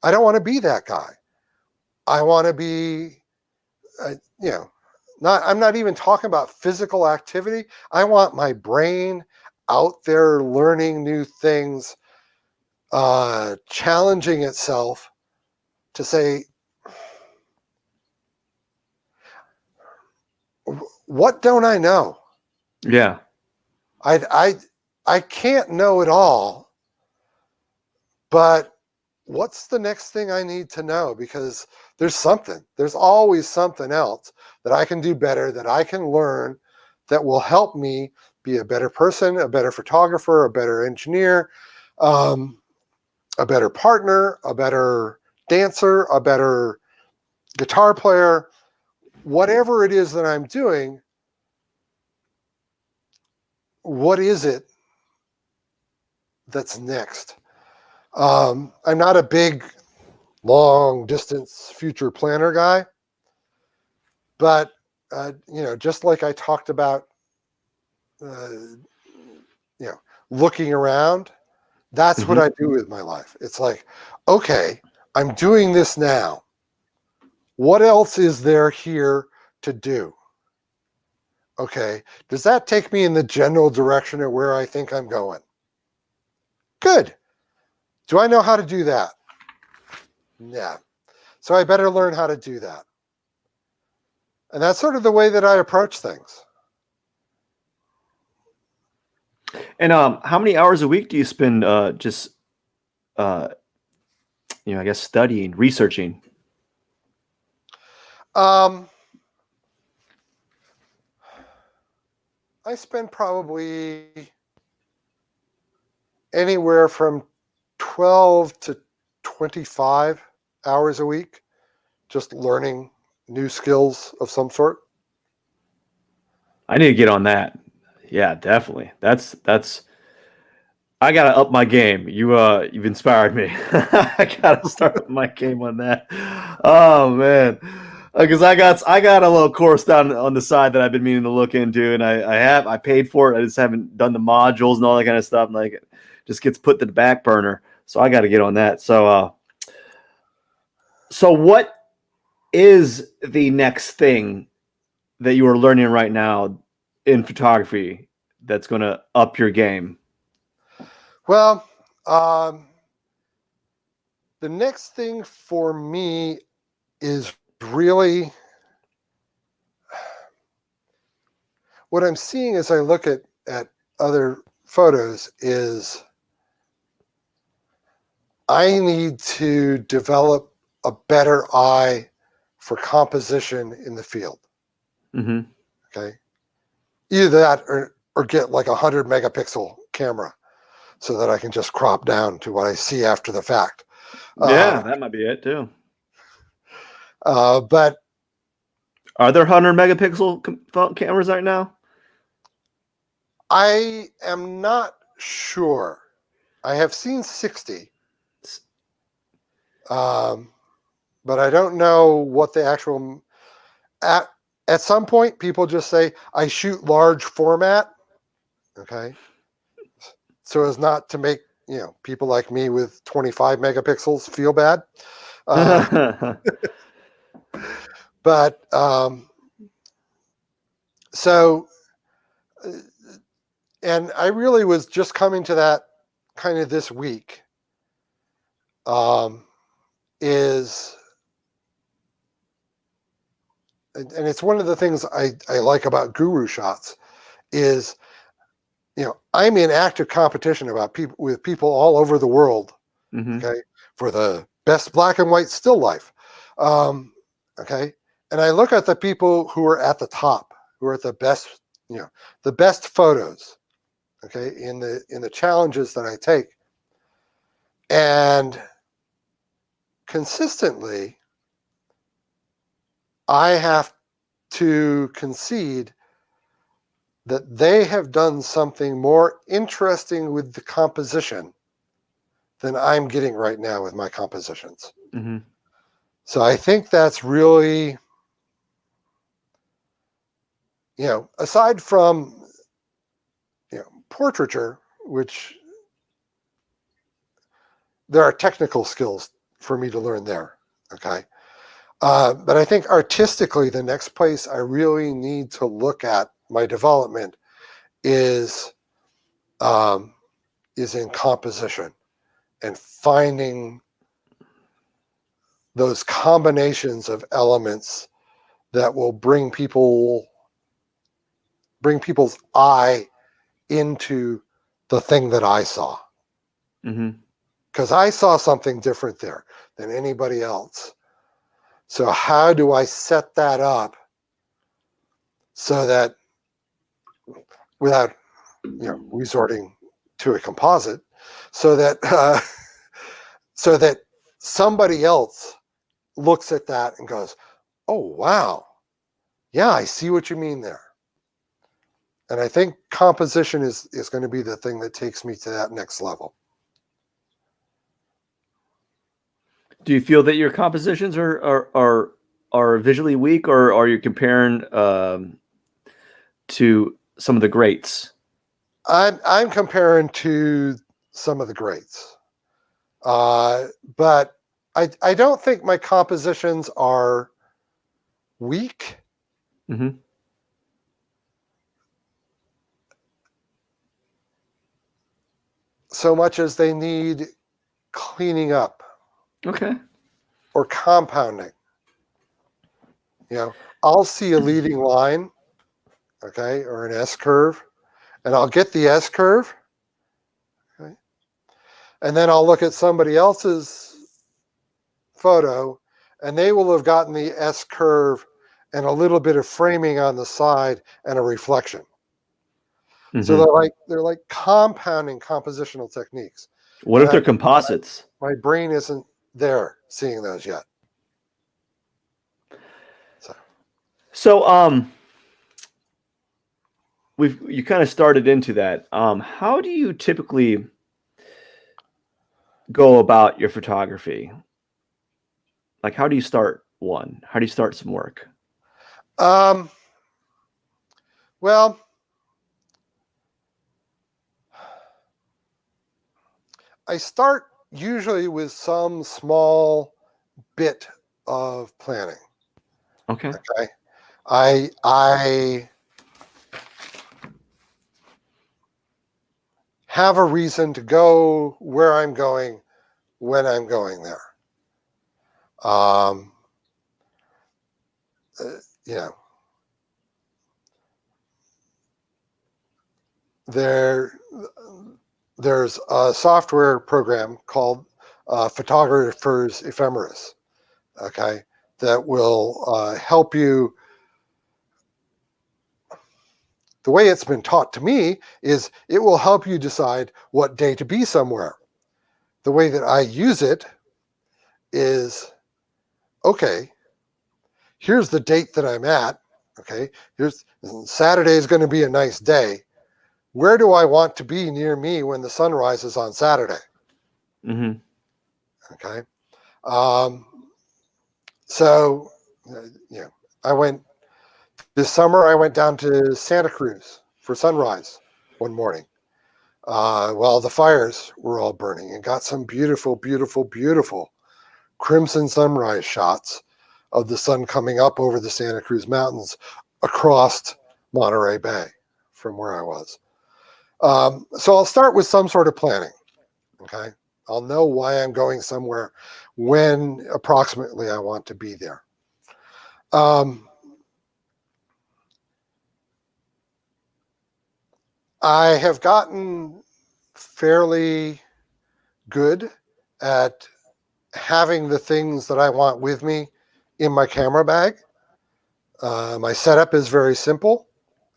I don't want to be that guy. I want to be, uh, you know, I'm not even talking about physical activity. I want my brain out there learning new things, challenging itself to say, what don't I know? Yeah. I can't know it all, but what's the next thing I need to know? Because there's always something else that I can do better, that I can learn, that will help me be a better person, a better photographer, a better engineer, a better partner, a better dancer, a better guitar player, whatever it is that I'm doing. What is it that's next? I'm not a big, long distance future planner guy, but just like I talked about, looking around, that's what Hmm. I do with my life. It's like, okay, I'm doing this now. What else is there here to do? Okay, does that take me in the general direction of where I think I'm going? Good. Do I know how to do that? Yeah. So I better learn how to do that. And that's sort of the way that I approach things. And how many hours a week do you spend just uh, I guess studying, researching? Um, I spend probably anywhere from 12 to 25 hours a week just learning new skills of some sort. I need to get on that. Yeah, definitely. That's I gotta up my game. You've inspired me. I gotta start up my game on that. Oh man, because I got a little course down on the side that I've been meaning to look into, and I paid for it. I just haven't done the modules and all that kind of stuff. And like, it just gets put to the back burner. So I got to get on that. So what is the next thing that you are learning right now in photography that's going to up your game? Well, the next thing for me is really what I'm seeing as I look at other photos is I need to develop a better eye for composition in the field. Mm-hmm. Okay. Either that or get like 100 megapixel camera so that I can just crop down to what I see after the fact. Yeah, that might be it too. But Are there 100 megapixel cameras right now? I am not sure. I have seen 60, but I don't know what the actual. At, at some point, people just say, I shoot large format. Okay. So as not to make, people like me with 25 megapixels feel bad. Uh, but so, and I really was just coming to that kind of this week. Is and it's one of the things I like about guru shots is, I'm in active competition with people all over the world, Hmm. okay, for the best black and white still life. Okay. And I look at the people who are at the top, who are at the best, the best photos, okay, in the challenges that I take. And consistently, I have to concede that they have done something more interesting with the composition than I'm getting right now with my compositions. Hmm. So I think that's really, aside from, portraiture, which there are technical skills for me to learn there. Okay. But I think artistically, the next place I really need to look at my development is in composition and finding those combinations of elements that will bring people's eye into the thing that I saw. Mm-hmm. Because I saw something different there than anybody else. So how do I set that up so that, without resorting to a composite, so that so that somebody else looks at that and goes, "Oh wow, yeah, I see what you mean there." And I think composition is going to be the thing that takes me to that next level. Do you feel that your compositions are visually weak, or are you comparing to some of the greats? I'm comparing to some of the greats, but I don't think my compositions are weak. Mm-hmm. So much as they need cleaning up Okay. or compounding. I'll see a leading line, okay, or an S curve, and I'll get the S curve, okay, and then I'll look at somebody else's photo, and they will have gotten the S curve and a little bit of framing on the side and a reflection. Mm-hmm. So they're like compounding compositional techniques. What And if they're composites? my brain isn't there seeing those yet. So you kind of started into that. How do you typically go about your photography? Like, how do you start one? How do you start some work? Well, I start usually with some small bit of planning. Okay. Okay. I have a reason to go where I'm going when I'm going there. Um, you know, there's a software program called Photographer's Ephemeris, okay, that will help you. The way it's been taught to me is it will help you decide what day to be somewhere. The way that I use it is, okay, here's the date that I'm at. Okay, here's Saturday is going to be a nice day. Where do I want to be near me when the sun rises on Saturday? Mm-hmm. Okay. Um, so, I went this summer. I went down to Santa Cruz for sunrise one morning while the fires were all burning, and got some beautiful, beautiful, beautiful crimson sunrise shots of the sun coming up over the Santa Cruz Mountains across Monterey Bay from where I was. So I'll start with some sort of planning. Okay. I'll know why I'm going somewhere, when approximately I want to be there. I have gotten fairly good at having the things that I want with me in my camera bag. My setup is very simple.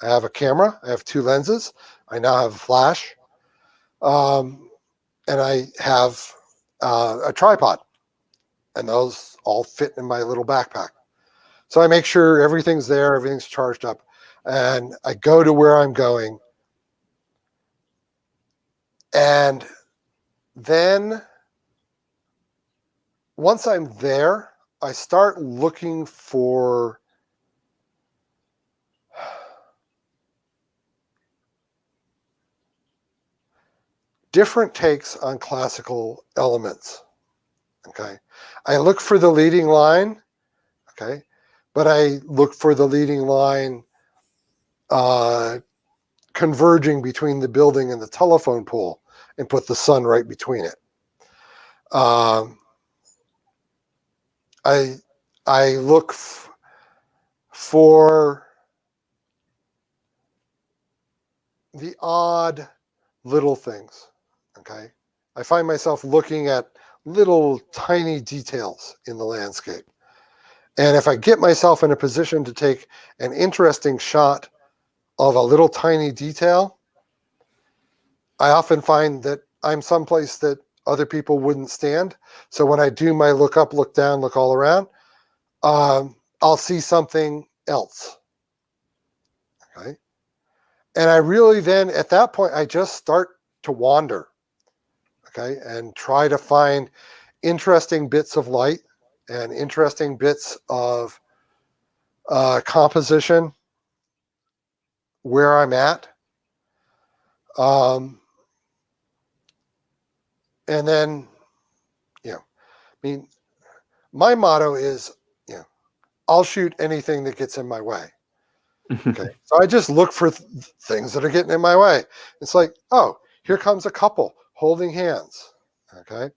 I have a camera. I have two lenses. I now have a flash. And I have a tripod. And those all fit in my little backpack. So I make sure everything's there, everything's charged up. And I go to where I'm going. And then once I'm there, I start looking for different takes on classical elements. Okay. I look for the leading line. Okay. But I look for the leading line converging between the building and the telephone pole and put the sun right between it. Um, I look for the odd little things. Okay. I find myself looking at little tiny details in the landscape. And if I get myself in a position to take an interesting shot of a little tiny detail, I often find that I'm someplace that other people wouldn't stand. So when I do my look up, look down, look all around, I'll see something else. Okay. And I really then, at that point, I just start to wander. Okay. And try to find interesting bits of light and interesting bits of composition where I'm at. Um, and then, I mean, my motto is, I'll shoot anything that gets in my way. Okay. So I just look for things that are getting in my way. It's like, oh, here comes a couple holding hands. Okay.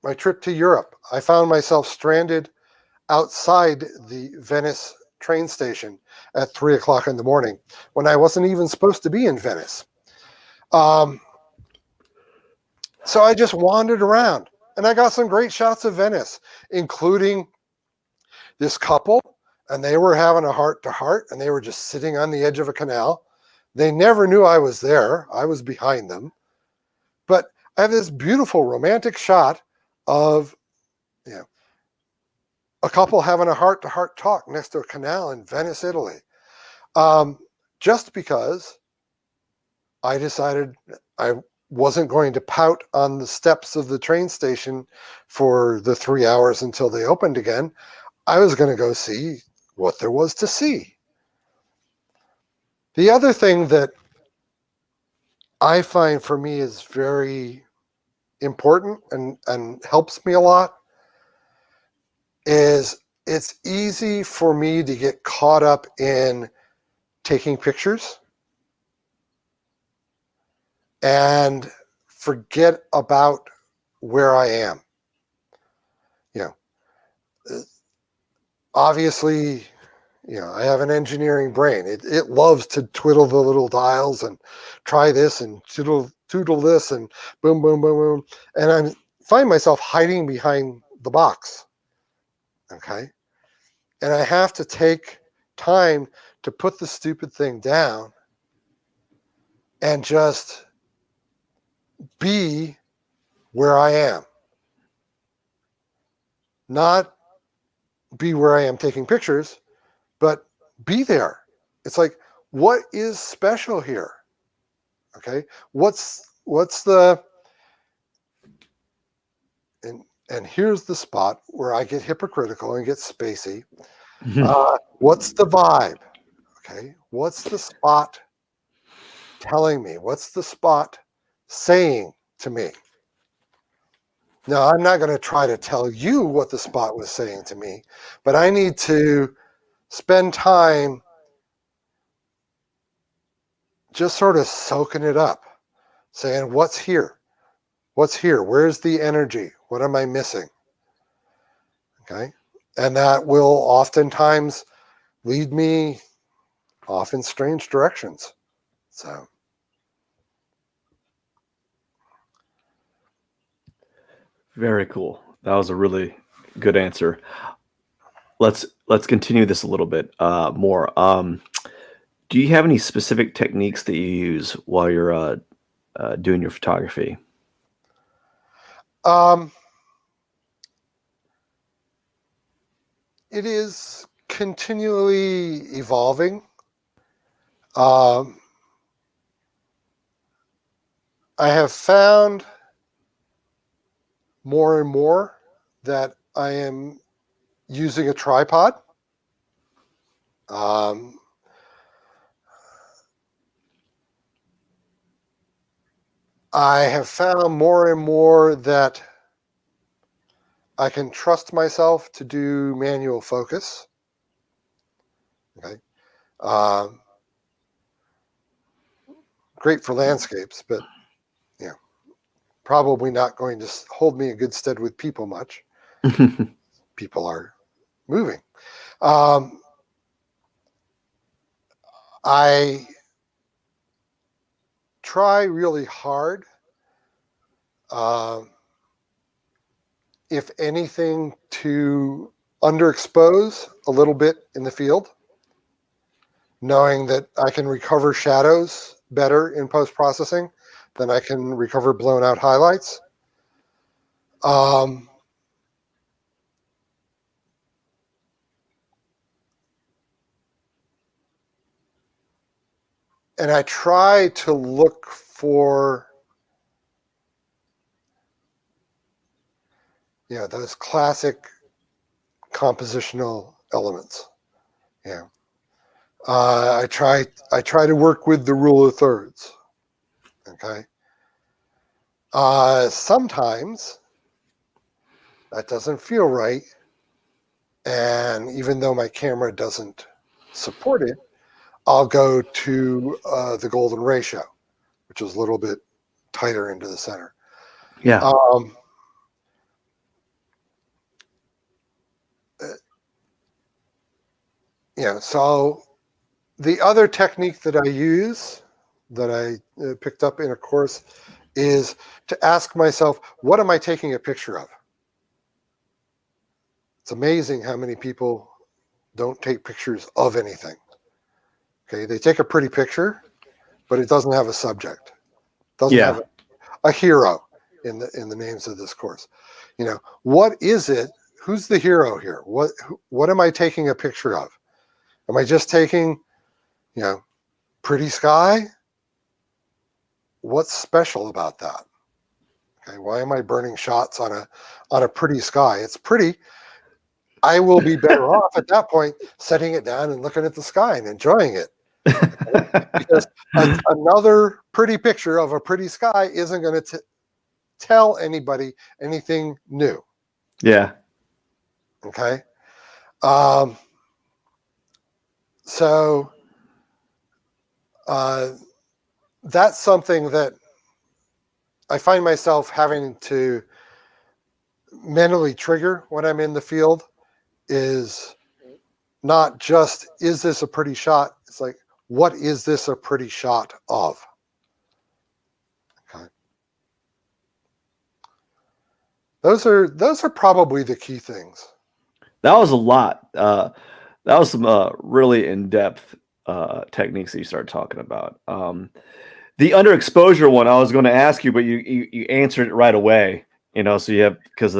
My trip to Europe, I found myself stranded outside the Venice train station at 3 o'clock in the morning when I wasn't even supposed to be in Venice. So I just wandered around and I got some great shots of Venice, including this couple, and they were having a heart to heart and they were just sitting on the edge of a canal. They never knew I was there. I was behind them. But I have this beautiful romantic shot of, a couple having a heart to heart talk next to a canal in Venice, Italy. Just because I decided I wasn't going to pout on the steps of the train station for the 3 hours until they opened again. I was going to go see what there was to see. The other thing that I find for me is very important and helps me a lot is it's easy for me to get caught up in taking pictures and forget about where I am. Obviously, I have an engineering brain. It loves to twiddle the little dials and try this and toodle this and boom, boom, boom, boom. And I find myself hiding behind the box. Okay. And I have to take time to put the stupid thing down and just be where I am. Not be where I am taking pictures, but be there. It's like, what is special here? Okay. What's the, and here's the spot where I get hypocritical and get spacey. What's the vibe? Okay. What's the spot telling me? What's the spot saying to me? Now, I'm not going to try to tell you what the spot was saying to me, but I need to spend time just sort of soaking it up, saying, what's here? What's here? Where's the energy? What am I missing? Okay. And that will oftentimes lead me off in strange directions. So. Very cool. That was a really good answer. Let's continue this a little bit more. Do you have any specific techniques that you use while you're doing your photography? Um, it is continually evolving. Um, I have found more and more that I am using a tripod. I have found more and more that I can trust myself to do manual focus. Okay. Um, Great for landscapes, but probably not going to hold me in good stead with people much. People are moving. Um, I try really hard, um, if anything, to underexpose a little bit in the field, knowing that I can recover shadows better in post-processing than I can recover blown out highlights. Um, and I try to look for those classic compositional elements. Yeah. I try to work with the rule of thirds. Okay. Sometimes that doesn't feel right, and even though my camera doesn't support it, I'll go to the golden ratio, which is a little bit tighter into the center. Yeah. So the other technique that I use, that I picked up in a course, is to ask myself, what am I taking a picture of? It's amazing how many people don't take pictures of anything. Okay, they take a pretty picture, but it doesn't have a subject. It doesn't Yeah. have a hero in the names of this course. What is it? Who's the hero here? What am I taking a picture of? Am I just taking, pretty sky? What's special about that? Okay, why am I burning shots on a pretty sky? It's pretty. I will be better off at that point setting it down and looking at the sky and enjoying it. Because another pretty picture of a pretty sky isn't going to tell anybody anything new. Yeah. Okay. So that's something that I find myself having to mentally trigger when I'm in the field, is not just, is this a pretty shot? It's like, what is this a pretty shot of? Okay. Those are probably the key things. That was a lot. That was some really in-depth techniques that you started talking about. The underexposure one, I was going to ask you, but you answered it right away. So you have, because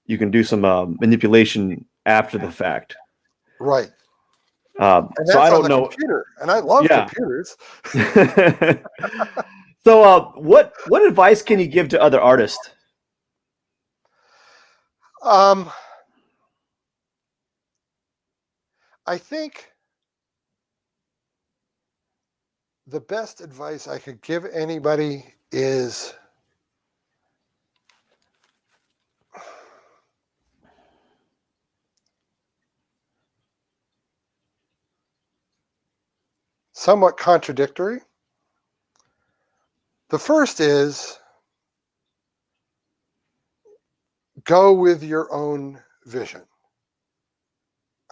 you can do some manipulation after the fact. Right. And so that's I on don't the know. computer, and I love computers. So what advice can you give to other artists? I think the best advice I could give anybody is somewhat contradictory. The first is, go with your own vision.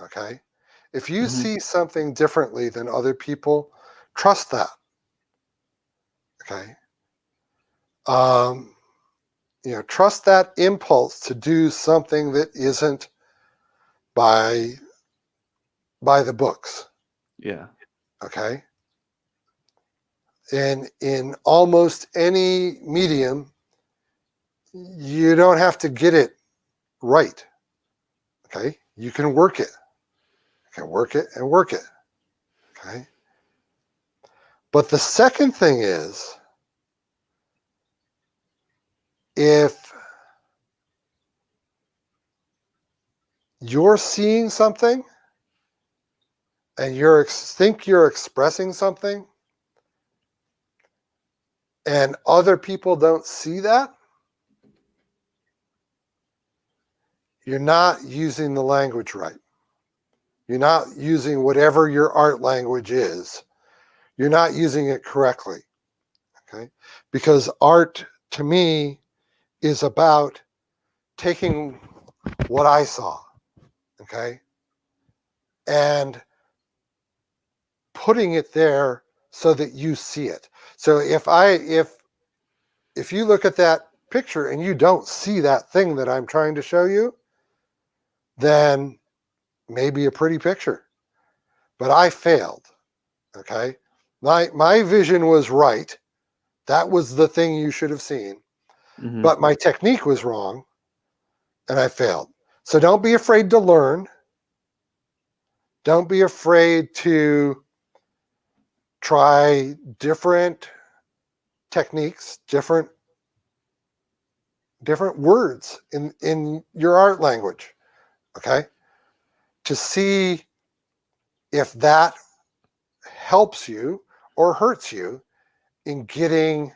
Okay? If you see something differently than other people, trust that. Okay? Trust that impulse to do something that isn't by the books. Yeah. Okay? And in almost any medium, you don't have to get it right. Okay? You can work it. You can work it and work it. Okay? But the second thing is, if you're seeing something and think you're expressing something, and other people don't see that, you're not using the language right. You're not using whatever your art language is. You're not using it correctly. Okay? Because art, to me, is about taking what I saw, okay, and putting it there so that you see it. So if you look at that picture and you don't see that thing that I'm trying to show you, then maybe a pretty picture. But I failed. Okay. My vision was right. That was the thing you should have seen. Mm-hmm. But my technique was wrong and I failed. So don't be afraid to learn. Don't be afraid to try different techniques, different words in your art language, okay? To see if that helps you or hurts you in getting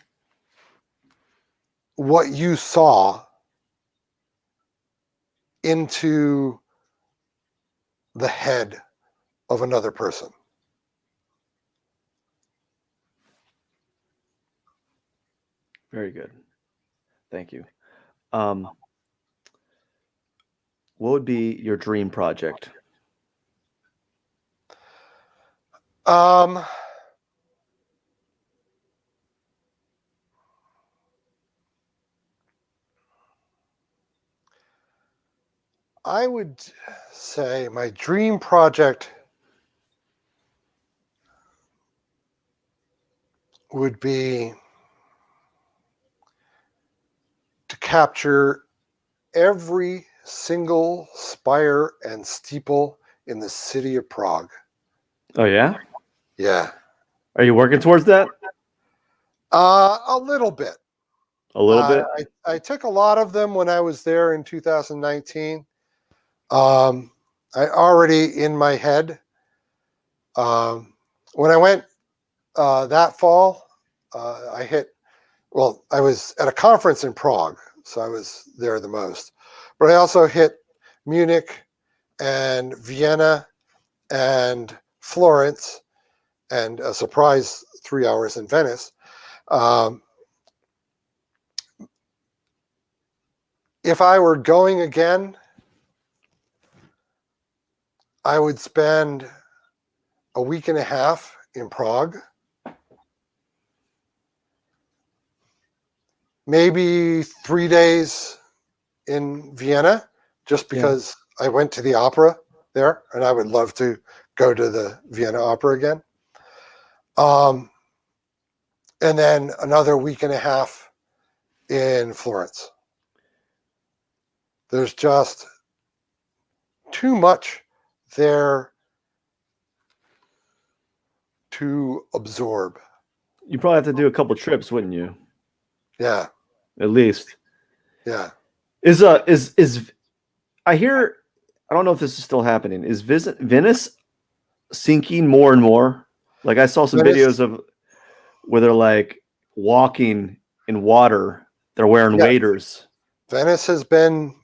what you saw into the head of another person. Very good. Thank you. What would be your dream project? Um, I would say my dream project would be to capture every single spire and steeple in the city of Prague. Oh yeah? Yeah. Are you working towards that? A little bit. A little bit? I took a lot of them when I was there in 2019. I already in my head. When I went that fall, I was at a conference in Prague, so I was there the most. But I also hit Munich and Vienna and Florence and a surprise 3 hours in Venice. If I were going again, I would spend a week and a half in Prague, maybe 3 days in Vienna, just because I went to the opera there and I would love to go to the Vienna Opera again. And then another week and a half in Florence. There's just too much there to absorb. You probably have to do a couple trips, wouldn't you? Yeah. At least. Yeah. Is I hear, I don't know if this is still happening. Is Venice sinking more and more? Like I saw some videos of where they're like walking in water. They're wearing waders. Venice has been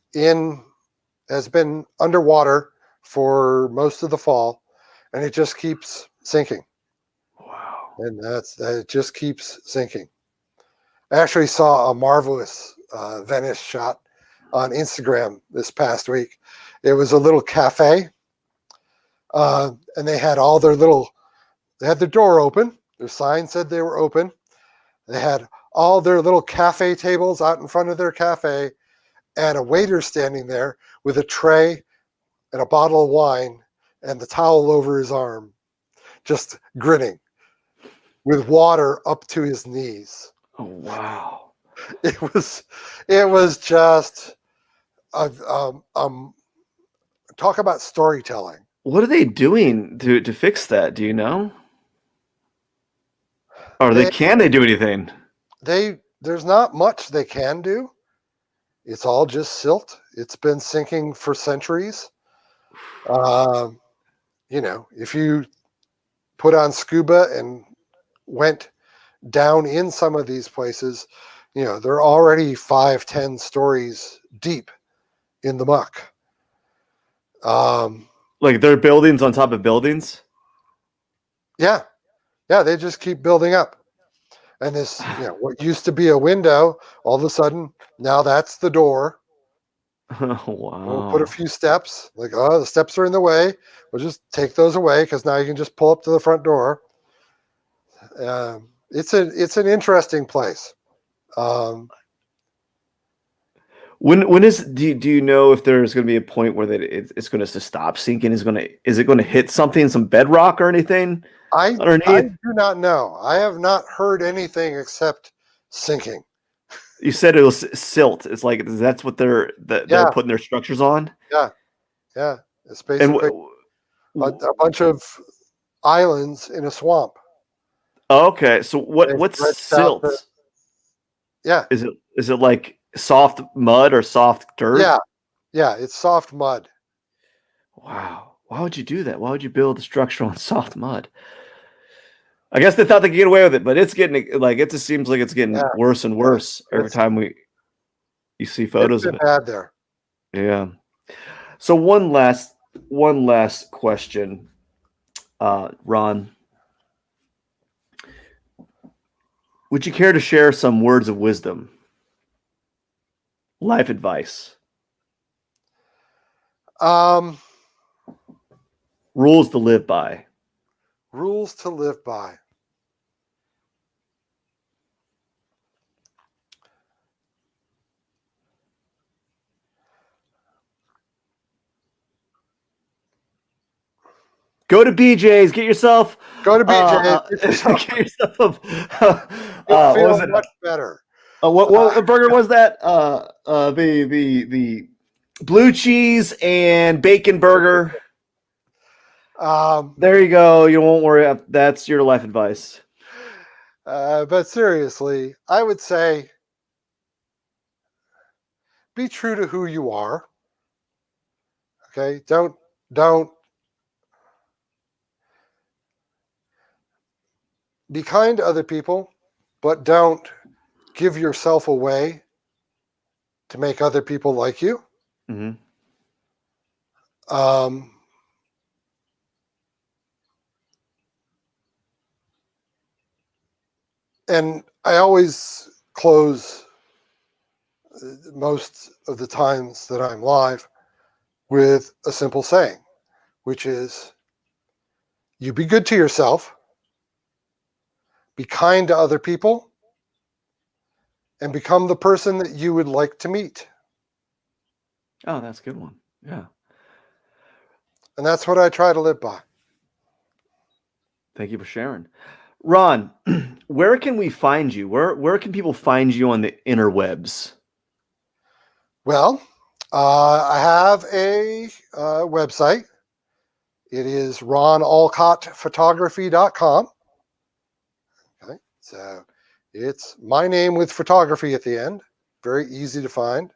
underwater for most of the fall, and it just keeps sinking. Wow. And it just keeps sinking. I actually saw a marvelous Venice shot on Instagram this past week. It was a little cafe, and they had they had their door open. Their sign said they were open. They had all their little cafe tables out in front of their cafe, and a waiter standing there with a tray and a bottle of wine and the towel over his arm, just grinning with water up to his knees. Oh wow. It was just talk about storytelling. What are they doing to fix that? Do you know? Or can they do anything? There's not much they can do. It's all just silt. It's been sinking for centuries. If you put on scuba and went down in some of these places, they're already 5-10 stories deep in the muck. Like they're buildings on top of buildings. Yeah, yeah, they just keep building up. And this, what used to be a window, all of a sudden, now that's the door. We'll put a Wow. few steps, like, oh, the steps are in the way. We'll just take those away because now you can just pull up to the front door. It's an interesting place. Um, When is do you know if there's going to be a point where it's going to stop sinking? Is it going to hit something, some bedrock or anything I underneath? do not know. I have not heard anything except sinking. You said it was silt. It's like that's what they're Yeah, putting their structures on. yeah, yeah. It's And basically a bunch of islands in a swamp. okay, so They've what's dredged out the silt? yeah, Is it like soft mud or soft dirt? yeah, yeah. It's soft mud. Wow. Why would you do that? Why would you build a structure on soft mud? I guess they thought they could get away with it, but it's getting like it just seems like it's Yeah, getting worse and yeah. worse every time you see It's photos been of it. bad there. Yeah. So one last question, Ron. Would you care to share some words of wisdom, life advice, Um, rules to live by? rules to live by. Go to BJ's, get yourself Go to BJ's. Get yourself. get yourself You'll what was feel it? much better. What burger was that? The blue cheese and bacon burger. Um, There you go. You won't worry. That's your life advice. but seriously, I would say be true to who you are. Okay, don't be kind to other people, but don't give yourself away to make other people like you. Hmm. Um, and I always close most of the times that I'm live with a simple saying, which is you be good to yourself, be kind to other people, and become the person that you would like to meet. Oh, that's a good one. Yeah. And that's what I try to live by. Thank you for sharing. Ron, where can we find you? Where can people find you on the interwebs? Well, I have a website. It is ronalcottphotography.com. Okay, so it's my name with photography at the end. Very easy to find.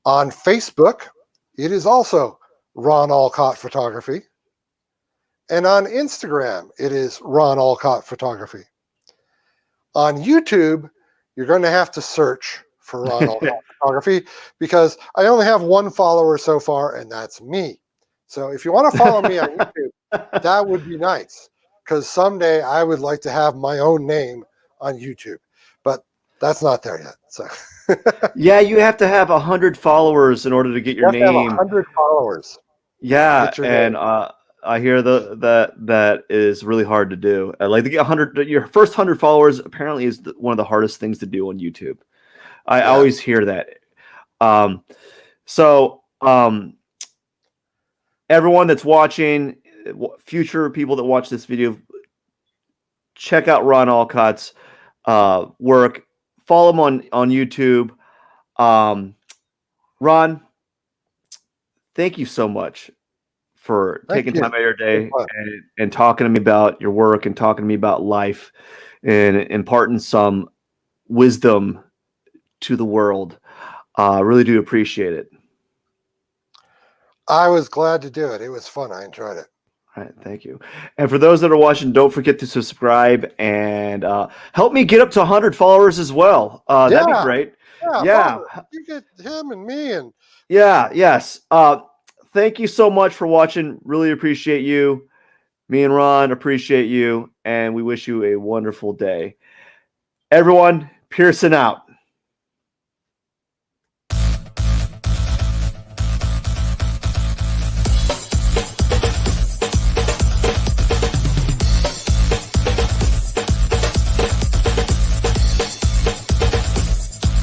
On Facebook, it is also Ron Olcott Photography. And on Instagram, it is Ron Olcott Photography. On YouTube, you're going to have to search for Ron Olcott Photography because I only have one follower so far, and that's me. So if you want to follow me on YouTube, that would be nice because someday I would like to have my own name on YouTube, but that's not there yet. So Yeah, you have to have 100 followers in order to get you your have to have name. 100 followers to Yeah, get your and name. I hear that is really hard to do. Like to get 100, your first 100 followers apparently is one of the hardest things to do on YouTube. I Yeah. always hear that. Um, so everyone that's watching, future people that watch this video, check out Ron Alcott's work. Follow him on YouTube. Ron, thank you so much for Thank taking you. time out of your It was day fun. and talking to me about your work and talking to me about life and imparting some wisdom to the world. I really do appreciate it. I was glad to do it. It was fun. I enjoyed it. All right, thank you. And for those that are watching, don't forget to subscribe and help me get up to 100 followers as well. That'd be Yeah. great. Yeah. Yeah, Father, you get him and me and yeah, yes. thank you so much for watching. Really appreciate you. Me and Ron appreciate you, and we wish you a wonderful day. Everyone, Pierson out.